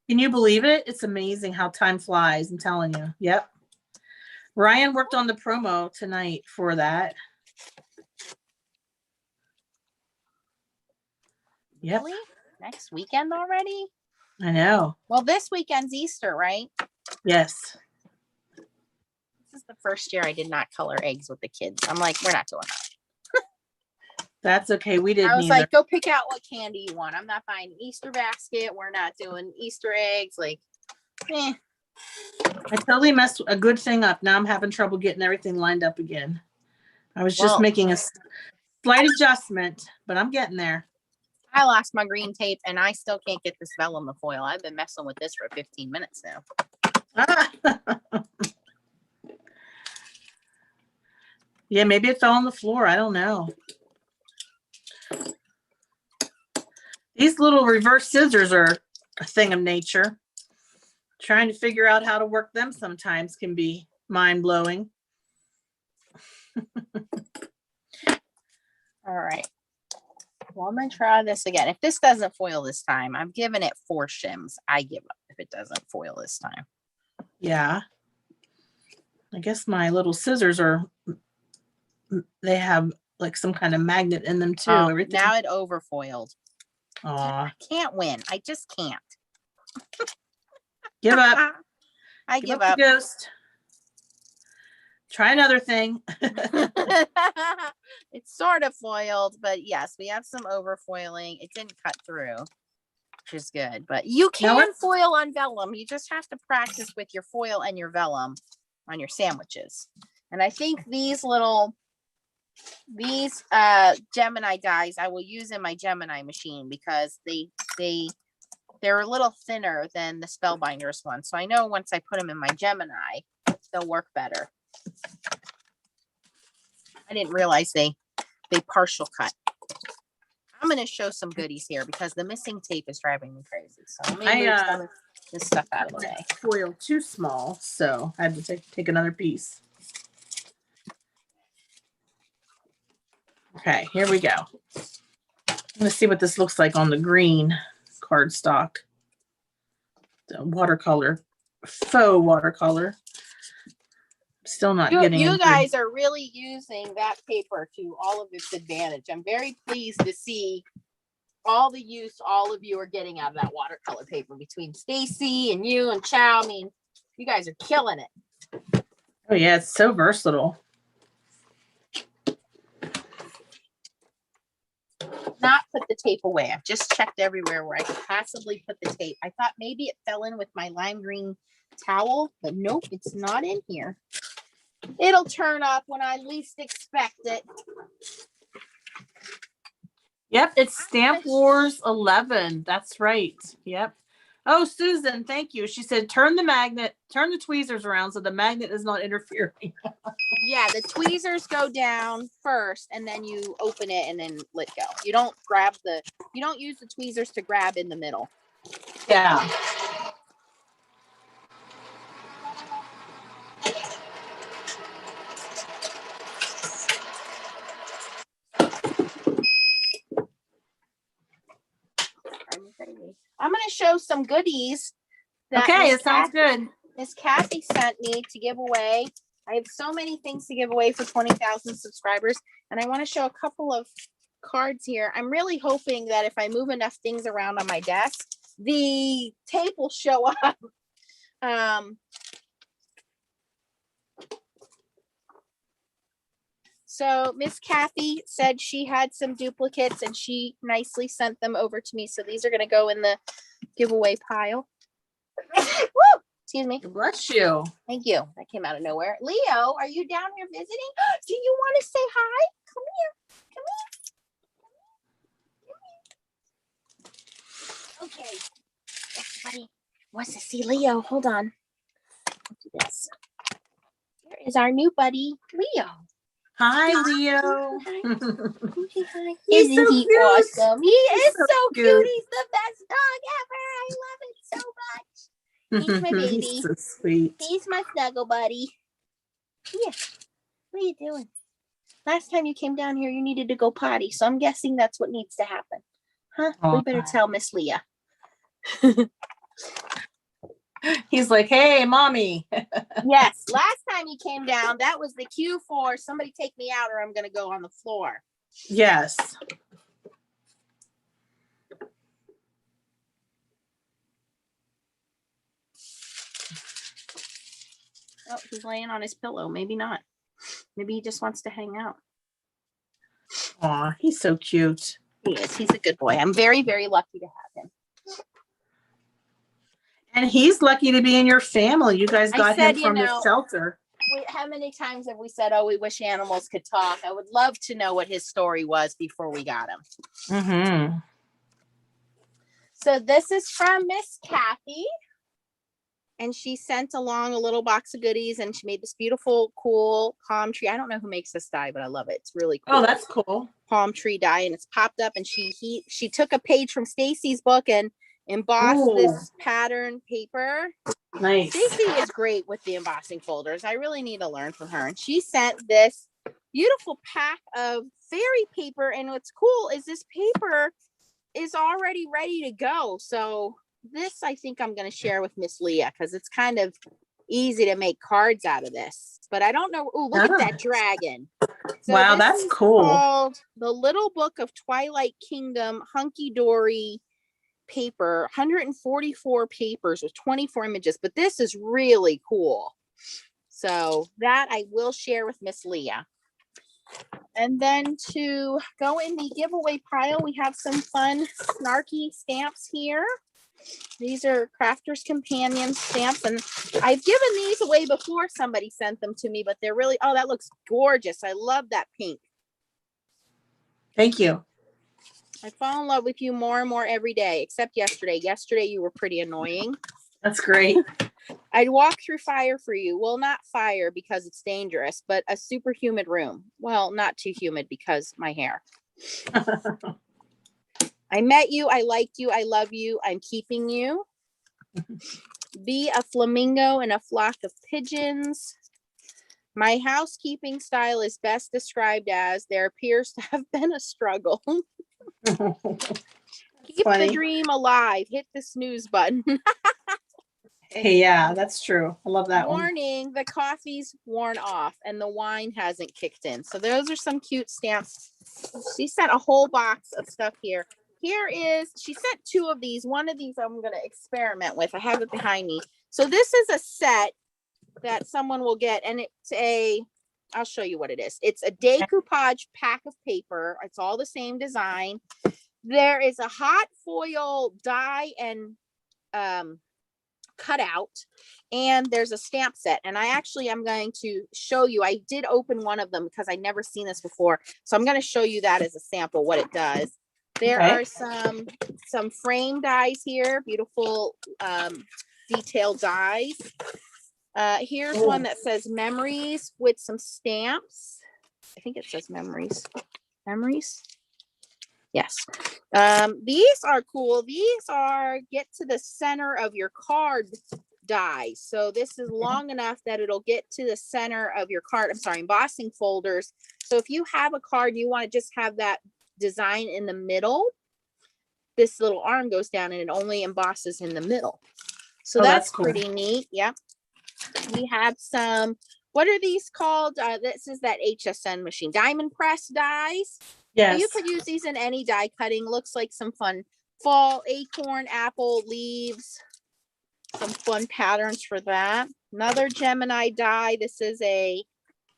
Can you believe it? It's amazing how time flies, I'm telling you. Yep. Ryan worked on the promo tonight for that. Yep. Really? Next weekend already? I know. Well, this weekend's Easter, right? Yes. This is the first year I did not color eggs with the kids. I'm like, we're not doing that. That's okay. We didn't I was either. like, go pick out what candy you want. I'm not buying Easter basket. We're not doing Easter eggs. Like, I totally messed a good thing up. Now I'm having trouble getting everything lined up again. I was just Well, making a slight adjustment, but I'm getting there. I lost my green tape and I still can't get this vellum the foil. I've been messing with this for 15 minutes now. Yeah, maybe it fell on the floor. I don't know. These little reverse scissors are a thing of nature. Trying to figure out how to work them sometimes can be mind-blowing. All right. Well, I'm going to try this again. If this doesn't foil this time, I'm giving it 4 shims. I give up if it doesn't foil this time. Yeah. I guess my little scissors they have like some kind of magnet in them too. Everything. Now it overfoiled. Aw. I can't win. I just can't. Give up. I give the up. Ghost. Try another thing. It's sort of foiled, but yes, we have some overfoiling. It didn't cut through, which is good. But you can foil on vellum. You just have to practice with your foil and your vellum on your sandwiches. And I think these Gemini dies I will use in my Gemini machine because they're a little thinner than the Spellbinders one. So I know once I put them in my Gemini, they'll work better. I didn't realize they partial cut. I'm going to show some goodies here because the missing tape is driving me crazy. So let me move some of this stuff out of the way. Foil too small, so I had to take another piece. Okay, here we go. Let's see what this looks like on the green cardstock. The watercolor, faux watercolor. Still not getting you guys are really using that paper to all of its advantage. I'm very pleased to see all the use all of you are getting out of that watercolor paper between Stacy and you and Chow. I mean, you guys are killing it. Oh yeah, it's so versatile. Not put the tape away. I've just checked everywhere where I could possibly put the tape. I thought maybe it fell in with my lime green towel, but nope, it's not in here. It'll turn up when I least expect it. Yep, it's Stamp Wars 11. That's right. Yep. Oh, Susan, thank you. She said, turn the tweezers around so the magnet is not interfering. Yeah, the tweezers go down first and then you open it and then let go. You don't use the tweezers to grab in the middle. Yeah. I'm going to show some goodies. Okay, it sounds good. Miss Kathy sent me to give away. I have so many things to give away for 20,000 subscribers, and I want to show a couple of cards here. I'm really hoping that if I move enough things around on my desk, the tape will show up. So Miss Kathy said she had some duplicates and she nicely sent them over to me. So these are going to go in the giveaway pile. Woo! Excuse me. Bless you. Thank you. That came out of nowhere. Leo, are you down here visiting? Do you want to say hi? Come here. Come here. Okay. Everybody wants to see Leo. Hold on. Let's do this. Here is our new buddy, Leo. Hi, Leo. Hi. He's Isn't so he cute. awesome? He is so cute. cute. He's the best dog ever. I love it so much. He's my baby. He's so sweet. He's my snuggle buddy. Yeah. What are you doing? Last time you came down here, you needed to go potty. So I'm guessing that's what needs to happen. Huh? We better tell Miss Leah. He's like, hey, mommy. Yes. Last time you came down, that was the cue for somebody take me out or I'm going to go on the floor. Yes. Oh, he's laying on his pillow. Maybe not. Maybe he just wants to hang out. Aw, he's so cute. He is. He's a good boy. I'm very, very lucky to have him. And he's lucky to be in your family. You guys got him from the shelter. How many times have we said, oh, we wish animals could talk? I would love to know what his story was before we got him. Mm-hmm. So this is from Miss Kathy. And she sent along a little box of goodies and she made this beautiful, cool palm tree. I don't know who makes this die, but I love it. It's really cool. Oh, that's cool. Palm tree die, and it's popped up, and she took a page from Stacy's book and embossed this pattern paper. Nice. Stacy is great with the embossing folders. I really need to learn from her. And she sent this beautiful pack of fairy paper, and what's cool is this paper is already ready to go. So this, I think I'm going to share with Miss Leah because it's kind of easy to make cards out of this. But I don't know. Oh, look at that dragon. So wow, that's cool. Called The Little Book of Twilight Kingdom Hunky Dory paper, 144 papers with 24 images. But this is really cool. So that I will share with Miss Leah. And then to go in the giveaway pile, we have some fun snarky stamps here. These are Crafter's Companion stamps, and I've given these away before. Somebody sent them to me, but they're really, oh, that looks gorgeous. I love that pink. Thank you. I fall in love with you more and more every day, except yesterday. Yesterday, you were pretty annoying. That's great. I'd walk through fire for you. Well, not fire because it's dangerous, but a super humid room. Well, not too humid because my hair. I met you. I liked you. I love you. I'm keeping you. Be a flamingo in a flock of pigeons. My housekeeping style is best described as there appears to have been a struggle. Keep the dream alive. Hit the snooze button. Hey, yeah, that's true. I love that one. Warning, the coffee's worn off and the wine hasn't kicked in. So those are some cute stamps. She sent a whole box of stuff here. She sent two of these. One of these I'm going to experiment with. I have it behind me. So this is a set that someone will get, and I'll show you what it is. It's a decoupage pack of paper. It's all the same design. There is a hot foil die and cutout, and there's a stamp set. And I'm going to show you. I did open one of them because I'd never seen this before. So I'm going to show you that as a sample, what it does. There are some frame dies here, beautiful detailed dies. Here's one that says memories with some stamps. I think it says memories. Memories? Yes. These are cool. These are get to the center of your card die. So this is long enough that it'll get to the center of your card. Embossing folders. So if you have a card, you want to just have that design in the middle. This little arm goes down and it only embosses in the middle. So that's cool. Pretty neat. Yeah. We have some, what are these called? This is that HSN machine, diamond press dies. Yes. You could use these in any die cutting. Looks like some fun fall acorn, apple, leaves. Some fun patterns for that. Another Gemini die. This is a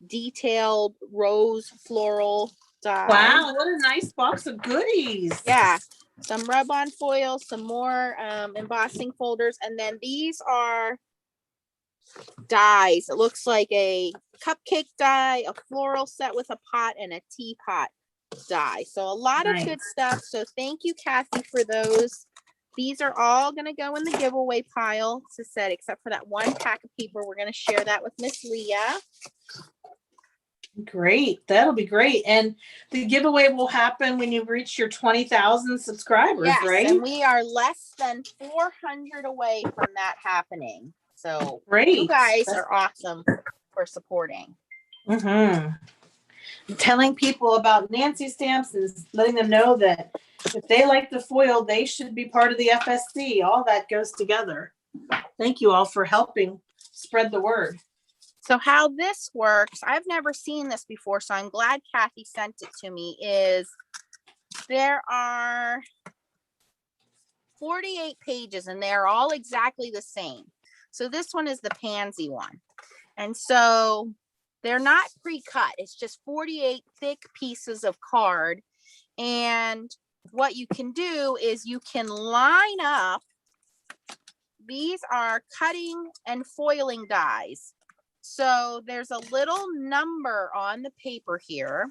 detailed rose floral die. Wow, what a nice box of goodies. Yeah. Some rub-on foil, some more embossing folders, and then these are dies. It looks like a cupcake die, a floral set with a pot, and a teapot die. So a lot of good stuff. So thank you, Kathy, for those. These are all going to go in the giveaway pile, as I said, except for that one pack of paper. We're going to share that with Miss Leah. Great. That'll be great. And the giveaway will happen when you reach your 20,000 subscribers, Yes, right? and we are less than 400 away from that happening. So Great. You guys are awesome for supporting. Telling people about Nancy stamps and letting them know that if they like the foil, they should be part of the FSC. All that goes together. Thank you all for helping spread the word. So how this works, I've never seen this before, so I'm glad Kathy sent it to me, is there are 48 pages and they're all exactly the same. So this one is the pansy one. And so they're not pre-cut. It's just 48 thick pieces of card. And what you can do is you can line up, these are cutting and foiling dies. So there's a little number on the paper here.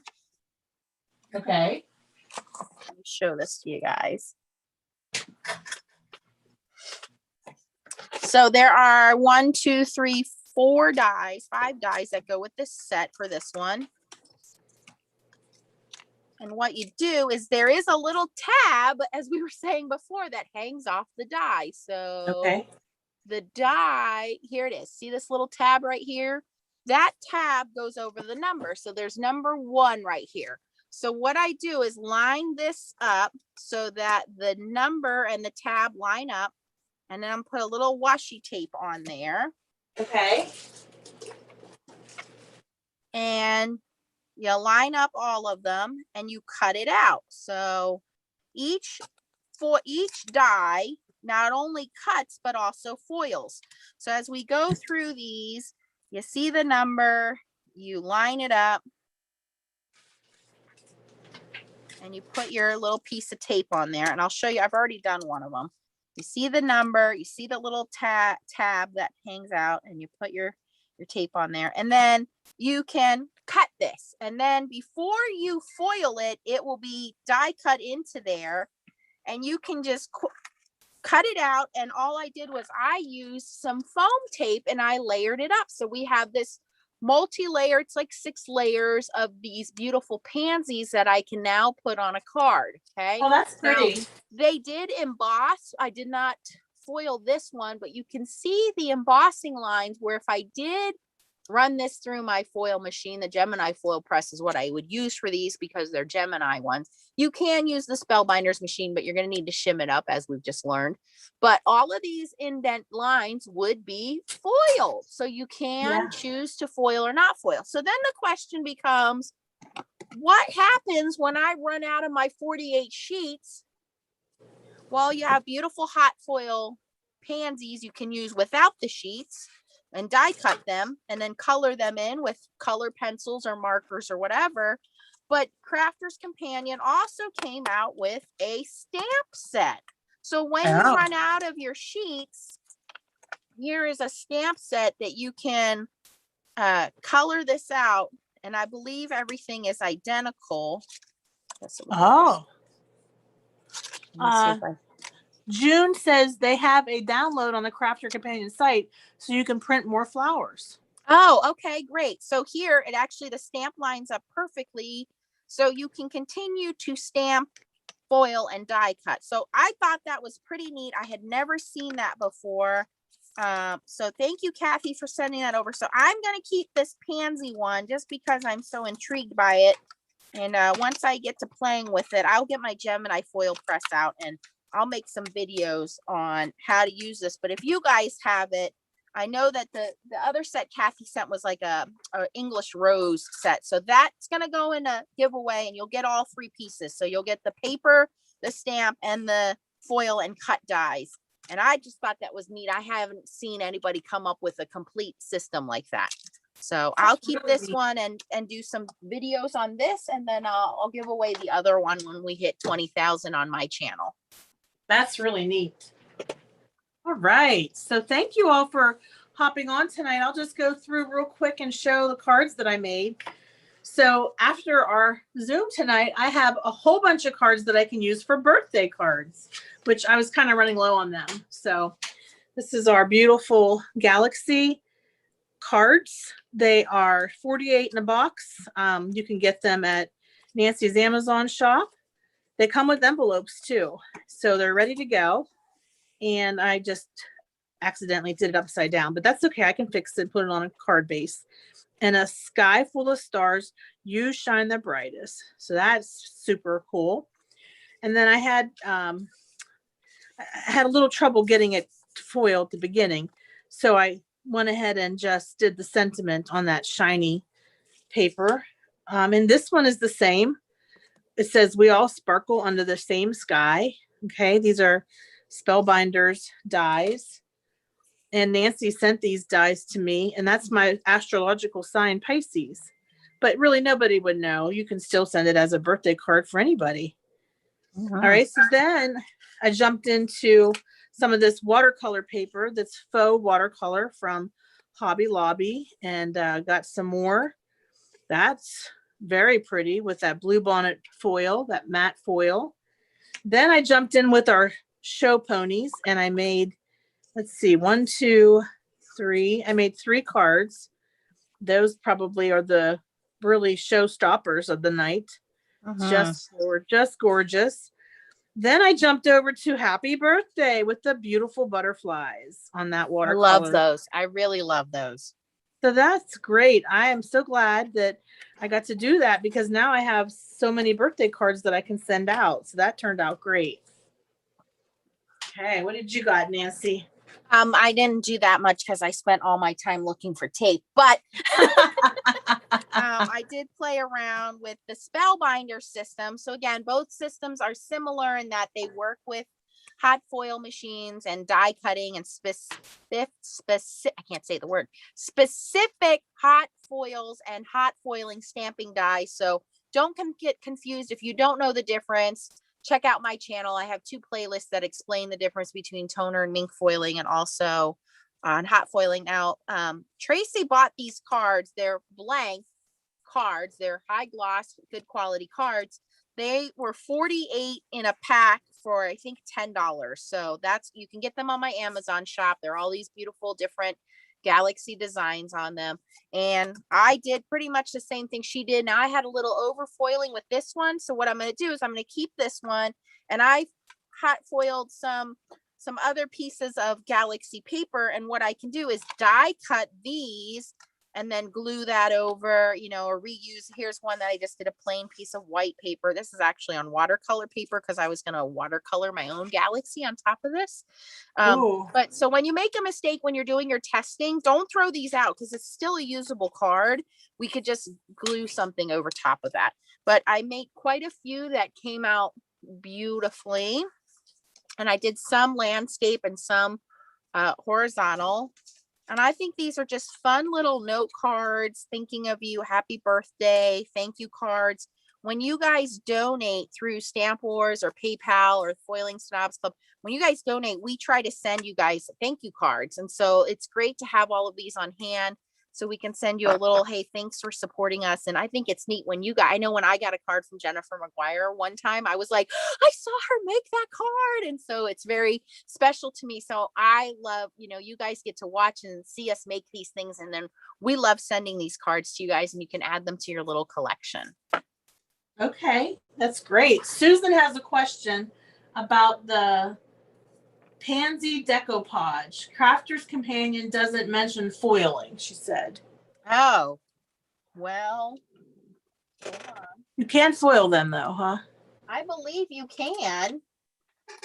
Okay. Let me show this to you guys. So there are 1, 2, 3, 4 dies, 5 dies that go with this set for this one. And what you do is there is a little tab, as we were saying before, that hangs off the die. So the die, here it is. See this little tab right here? That tab goes over the number. So there's number 1 right here. So what I do is line this up so that the number and the tab line up. And then I'm put a little washi tape on there. Okay. And you line up all of them and you cut it out. So for each die not only cuts but also foils. So as we go through these, you see the number, you line it up, and you put your little piece of tape on there. And I'll show you, I've already done one of them. You see the number, you see the little tab that hangs out, and you put your tape on there. And then you can cut this. And then before you foil it, it will be die cut into there. And you can just cut it out. And all I did was I used some foam tape and I layered it up. So we have this multi-layer, it's like 6 layers of these beautiful pansies that I can now put on a card. Okay. Oh, that's pretty. Now, they did emboss. I did not foil this one, but you can see the embossing lines where if I did run this through my foil machine, the Gemini foil press is what I would use for these because they're Gemini ones. You can use the Spellbinders machine, but you're going to need to shim it up as we've just learned. But all of these indent lines would be foiled. So you can choose to foil or not foil. So then the question becomes, what happens when I run out of my 48 sheets? Well, you have beautiful hot foil pansies you can use without the sheets and die cut them and then color them in with color pencils or markers or whatever. But Crafter's Companion also came out with a stamp set. So when you run out of your sheets, here is a stamp set that you can color this out. And I believe everything is identical. Oh. June says they have a download on the Crafter Companion site so you can print more flowers. Oh, okay, great. So here it actually, the stamp lines up perfectly. So you can continue to stamp, foil, and die cut. So I thought that was pretty neat. I had never seen that before. So thank you, Kathy, for sending that over. So I'm going to keep this pansy one just because I'm so intrigued by it. And once I get to playing with it, I'll get my Gemini foil press out and I'll make some videos on how to use this. But if you guys have it, I know that the other set Kathy sent was like a English rose set. So that's going to go in a giveaway and you'll get all 3 pieces. So you'll get the paper, the stamp, and the foil and cut dies. And I just thought that was neat. I haven't seen anybody come up with a complete system like that. So I'll keep this one and do some videos on this, and then I'll give away the other one when we hit 20,000 on my channel. That's really neat. All right. So thank you all for hopping on tonight. I'll just go through real quick and show the cards that I made. So after our Zoom tonight, I have a whole bunch of cards that I can use for birthday cards, which I was kind of running low on them. So this is our beautiful Galaxy cards. They are 48 in a box. You can get them at Nancy's Amazon shop. They come with envelopes too. So they're ready to go. And I just accidentally did it upside down, but that's okay. I can fix it, put it on a card base. And a sky full of stars, you shine the brightest. So that's super cool. And then I had a little trouble getting it foiled at the beginning. So I went ahead and just did the sentiment on that shiny paper. And this one is the same. It says, we all sparkle under the same sky. Okay, these are Spellbinders dies. And Nancy sent these dies to me, and that's my astrological sign, Pisces. But really, nobody would know. You can still send it as a birthday card for anybody. Mm-hmm. All right, so then I jumped into some of this watercolor paper that's faux watercolor from Hobby Lobby, and got some more. That's very pretty with that blue bonnet foil, that matte foil. Then I jumped in with our show ponies, and I made, let's see, 1, 2, 3. I made 3 cards. Those probably are the really showstoppers of the night. Just gorgeous. Then I jumped over to Happy Birthday with the beautiful butterflies on that watercolor. I love those. I really love those. So that's great. I am so glad that I got to do that, because now I have so many birthday cards that I can send out. So that turned out great. Okay, what did you got, Nancy? I didn't do that much because I spent all my time looking for tape, but I did play around with the Spellbinder system. So again, both systems are similar in that they work with hot foil machines and die cutting and specific hot foils and hot foiling stamping die. So don't get confused if you don't know the difference. Check out my channel. I have 2 playlists that explain the difference between toner and mink foiling, and also on hot foiling. Now, Tracy bought these cards. They're blank cards. They're high gloss, good quality cards. They were 48 in a pack for, I think, $10. So that's, you can get them on my Amazon shop. They're all these beautiful different Galaxy designs on them. And I did pretty much the same thing she did. Now I had a little over foiling with this one. So what I'm going to do is I'm going to keep this one, and I hot foiled some other pieces of Galaxy paper. And what I can do is die cut these and then glue that over, or reuse. Here's one that I just did a plain piece of white paper. This is actually on watercolor paper because I was going to watercolor my own Galaxy on top of this. But so when you make a mistake, when you're doing your testing, don't throw these out because it's still a usable card. We could just glue something over top of that. But I made quite a few that came out beautifully. And I did some landscape and some horizontal. And I think these are just fun little note cards, thinking of you, happy birthday, thank you cards. When you guys donate through Stamp Wars or PayPal or Foiling Snobs Club, when you guys donate, we try to send you guys thank you cards. And so it's great to have all of these on hand so we can send you a little, hey, thanks for supporting us. And I think it's neat when you got, I know when I got a card from Jennifer McGuire one time, I was like, I saw her make that card. And so it's very special to me. So I love, you guys get to watch and see us make these things. And then we love sending these cards to you guys, and you can add them to your little collection. Okay, that's great. Susan has a question about the Pansy decoupage. Crafter's Companion doesn't mention foiling, she said. Oh, well, you can't foil them though, huh? I believe you can.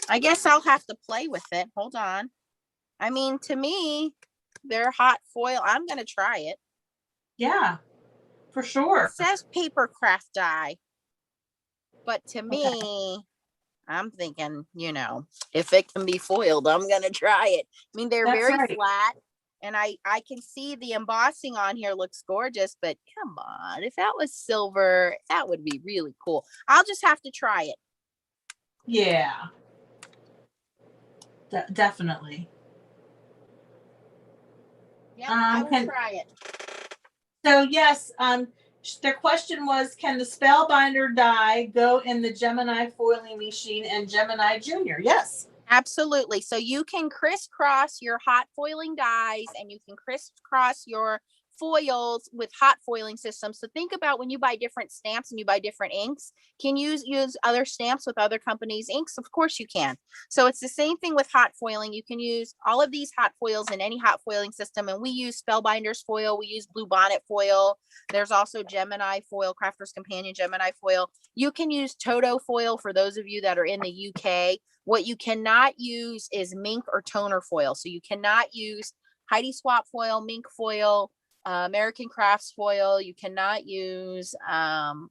I guess I'll have to play with it. Hold on. I mean, to me, their hot foil. I'm going to try it. Yeah, for It sure. says paper craft dye, but to Okay. me, I'm thinking, you know, if it can be foiled, I'm going to try it. I mean, they're That's very right. flat, and I can see the embossing on here looks gorgeous, but come on, if that was silver, that would be really cool. I'll just have to try it. Yeah. Definitely. Yeah, I will Can, try it. so yes, their question was, can the Spellbinder die go in the Gemini foiling machine and Gemini Junior? Yes. Absolutely. So you can crisscross your hot foiling dyes and you can crisscross your foils with hot foiling systems. So think about when you buy different stamps and you buy different inks, can you use other stamps with other companies' inks? Of course you can. So it's the same thing with hot foiling. You can use all of these hot foils in any hot foiling system. And we use Spellbinders foil. We use Blue Bonnet foil. There's also Gemini foil, Crafter's Companion Gemini foil. You can use Toto foil for those of you that are in the UK. What you cannot use is mink or toner foil. So you cannot use Heidi Swap foil, mink foil, American Crafts foil. You cannot use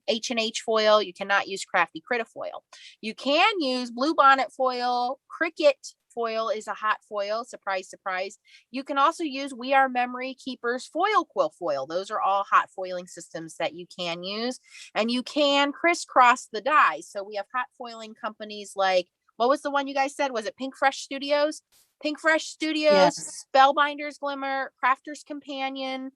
H&H foil. You cannot use Crafty Critta foil. You can use Blue Bonnet foil. Cricket foil is a hot foil. Surprise, surprise. You can also use We Are Memory Keepers foil quill foil. Those are all hot foiling systems that you can use. And you can crisscross the dyes. So we have hot foiling companies like, what was the one you guys said? Was it Pink Fresh Studios? Pink Fresh Studios, Yes. Spellbinders, Glimmer, Crafter's Companion,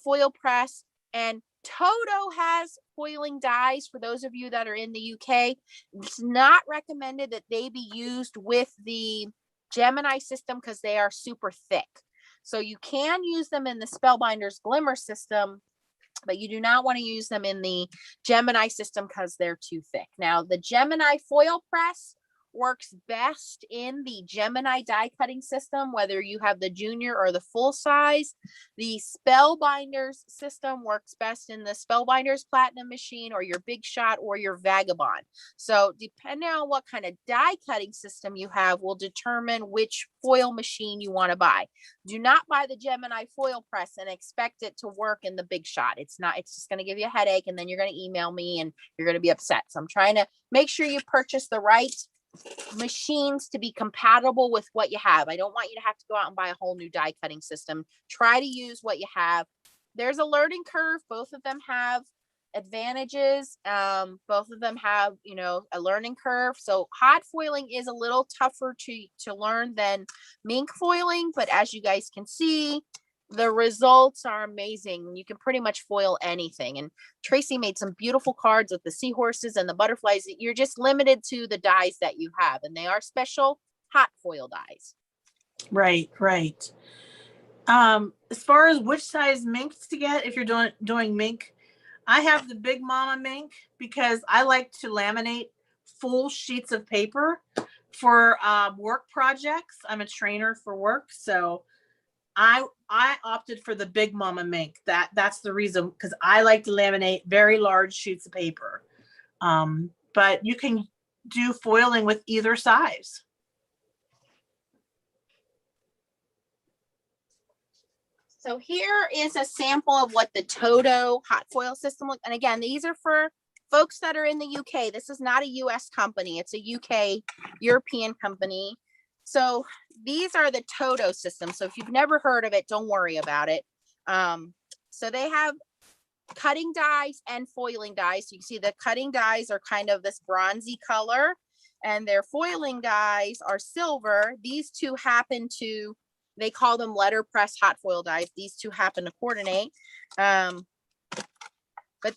Foil Press, and Toto has foiling dyes for those of you that are in the UK. It's not recommended that they be used with the Gemini system because they are super thick. So you can use them in the Spellbinders Glimmer system, but you do not want to use them in the Gemini system because they're too thick. Now, the Gemini foil press works best in the Gemini die cutting system, whether you have the junior or the full size. The Spellbinders system works best in the Spellbinders Platinum machine or your Big Shot or your Vagabond. So depending on what kind of die cutting system you have will determine which foil machine you want to buy. Do not buy the Gemini foil press and expect it to work in the Big Shot. It's not, it's just going to give you a headache and then you're going to email me and you're going to be upset. So I'm trying to make sure you purchase the right machines to be compatible with what you have. I don't want you to have to go out and buy a whole new die cutting system. Try to use what you have. There's a learning curve. Both of them have advantages. Both of them have, you know, a learning curve. So hot foiling is a little tougher to learn than mink foiling, but as you guys can see, the results are amazing. You can pretty much foil anything. And Tracy made some beautiful cards with the seahorses and the butterflies. You're just limited to the dyes that you have, and they are special hot foil dyes. Right, right. As far as which size minks to get, if you're doing mink, I have the Big Mama mink because I like to laminate full sheets of paper for work projects. I'm a trainer for work, so I opted for the Big Mama mink. That's the reason, because I like to laminate very large sheets of paper. But you can do foiling with either size. So here is a sample of what the Toto hot foil system looks. And again, these are for folks that are in the UK. This is not a US company. It's a UK European company. So these are the Toto systems. So if you've never heard of it, don't worry about it. So they have cutting dyes and foiling dyes. So you can see the cutting dyes are kind of this bronzy color and their foiling dyes are silver. These two happen to, they call them letterpress hot foil dyes. These two happen to coordinate. But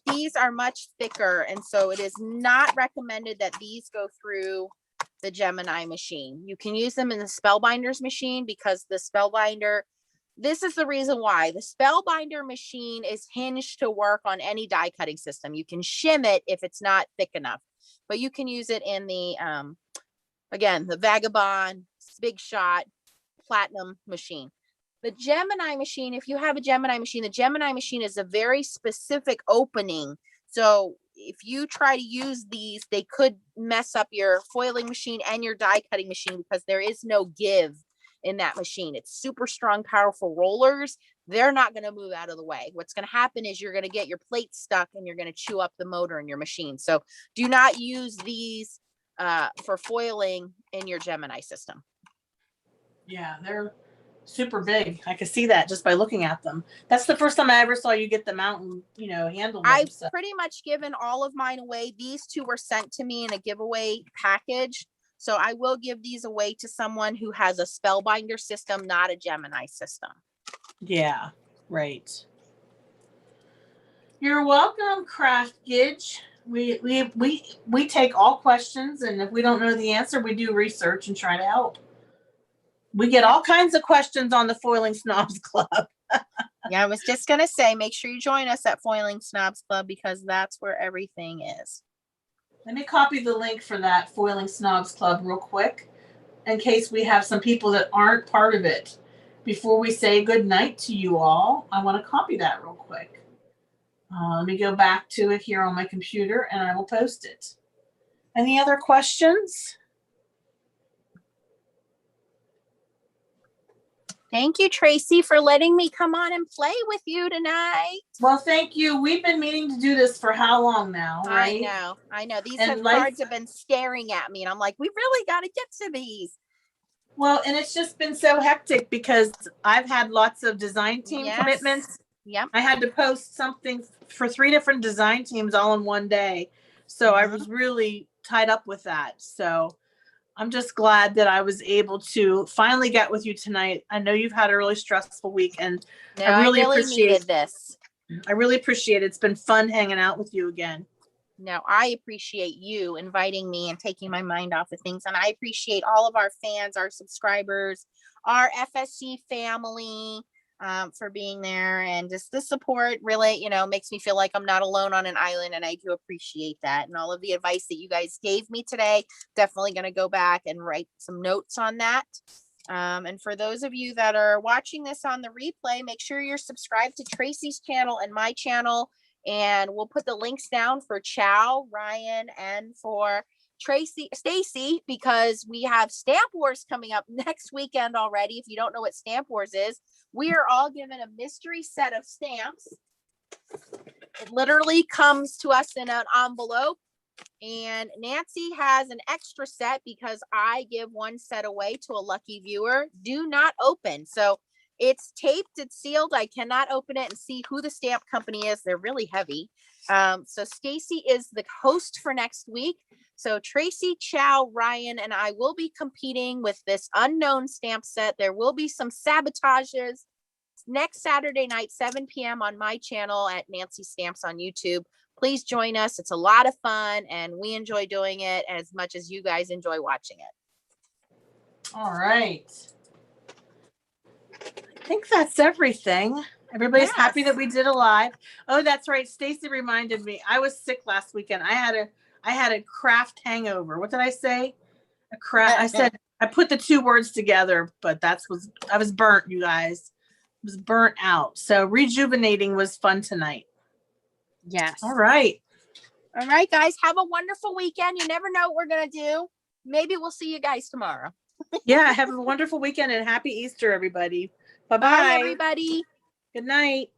these are much thicker. And so it is not recommended that these go through the Gemini machine. You can use them in the Spellbinders machine because the Spellbinder, this is the reason why. The Spellbinder machine is hinged to work on any die cutting system. You can shim it if it's not thick enough, but you can use it in the, again, the Vagabond, Big Shot, Platinum machine. The Gemini machine, if you have a Gemini machine, the Gemini machine is a very specific opening. So if you try to use these, they could mess up your foiling machine and your die cutting machine because there is no give in that machine. It's super strong, powerful rollers. They're not going to move out of the way. What's going to happen is you're going to get your plate stuck and you're going to chew up the motor in your machine. So do not use these for foiling in your Gemini system. Yeah, they're super big. I could see that just by looking at them. That's the first time I ever saw you get them out and, handle them. I've pretty much given all of mine away. These two were sent to me in a giveaway package. So I will give these away to someone who has a Spellbinder system, not a Gemini system. Yeah, right. You're welcome, Craft Gidge. We take all questions, and if we don't know the answer, we do research and try to help. We get all kinds of questions on the Foiling Snobs Club. Yeah, I was just going to say, make sure you join us at Foiling Snobs Club because that's where everything is. Let me copy the link for that Foiling Snobs Club real quick in case we have some people that aren't part of it. Before we say good night to you all, I want to copy that real quick. Let me go back to it here on my computer and I will post it. Any other questions? Thank you, Tracy, for letting me come on and play with you tonight. Well, thank you. We've been meaning to do this for how long now, right? I know. These cards have been staring at me, and I'm like, we really got to get to these. Well, and it's just been so hectic because I've had lots of design team commitments. Yep. I had to post something for 3 different design teams all in one day. So I was really tied up with that. So I'm just glad that I was able to finally get with you tonight. I know you've had a really stressful week, and I really needed this. I really appreciate it. It's been fun hanging out with you again. No, I appreciate you inviting me and taking my mind off of things. And I appreciate all of our fans, our subscribers, our FSC family for being there. And just the support really, makes me feel like I'm not alone on an island. And I do appreciate that. And all of the advice that you guys gave me today, definitely going to go back and write some notes on that. And for those of you that are watching this on the replay, make sure you're subscribed to Tracy's channel and my channel. And we'll put the links down for Chow, Ryan, and for Stacy, because we have Stamp Wars coming up next weekend already. If you don't know what Stamp Wars is, we are all given a mystery set of stamps. It literally comes to us in an envelope. And Nancy has an extra set because I give one set away to a lucky viewer. Do not open. So it's taped, it's sealed. I cannot open it and see who the stamp company is. They're really heavy. So Stacy is the host for next week. So Tracy, Chow, Ryan, and I will be competing with this unknown stamp set. There will be some sabotages next Saturday night, 7 p.m. on my channel at Nancy Stamps on YouTube. Please join us. It's a lot of fun, and we enjoy doing it as much as you guys enjoy watching it. All right. I think that's everything. Everybody's happy that we did a live. Oh, that's right. Stacy reminded me. I was sick last weekend. I had a craft hangover. What did I say? I said I put the two words together, but I was burnt, you guys. I was burnt out. So rejuvenating was fun tonight. Yes. All right. All right, guys. Have a wonderful weekend. You never know what we're going to do. Maybe we'll see you guys tomorrow. Yeah. Have a wonderful weekend and happy Easter, everybody. Bye-bye. Bye, everybody. Good night.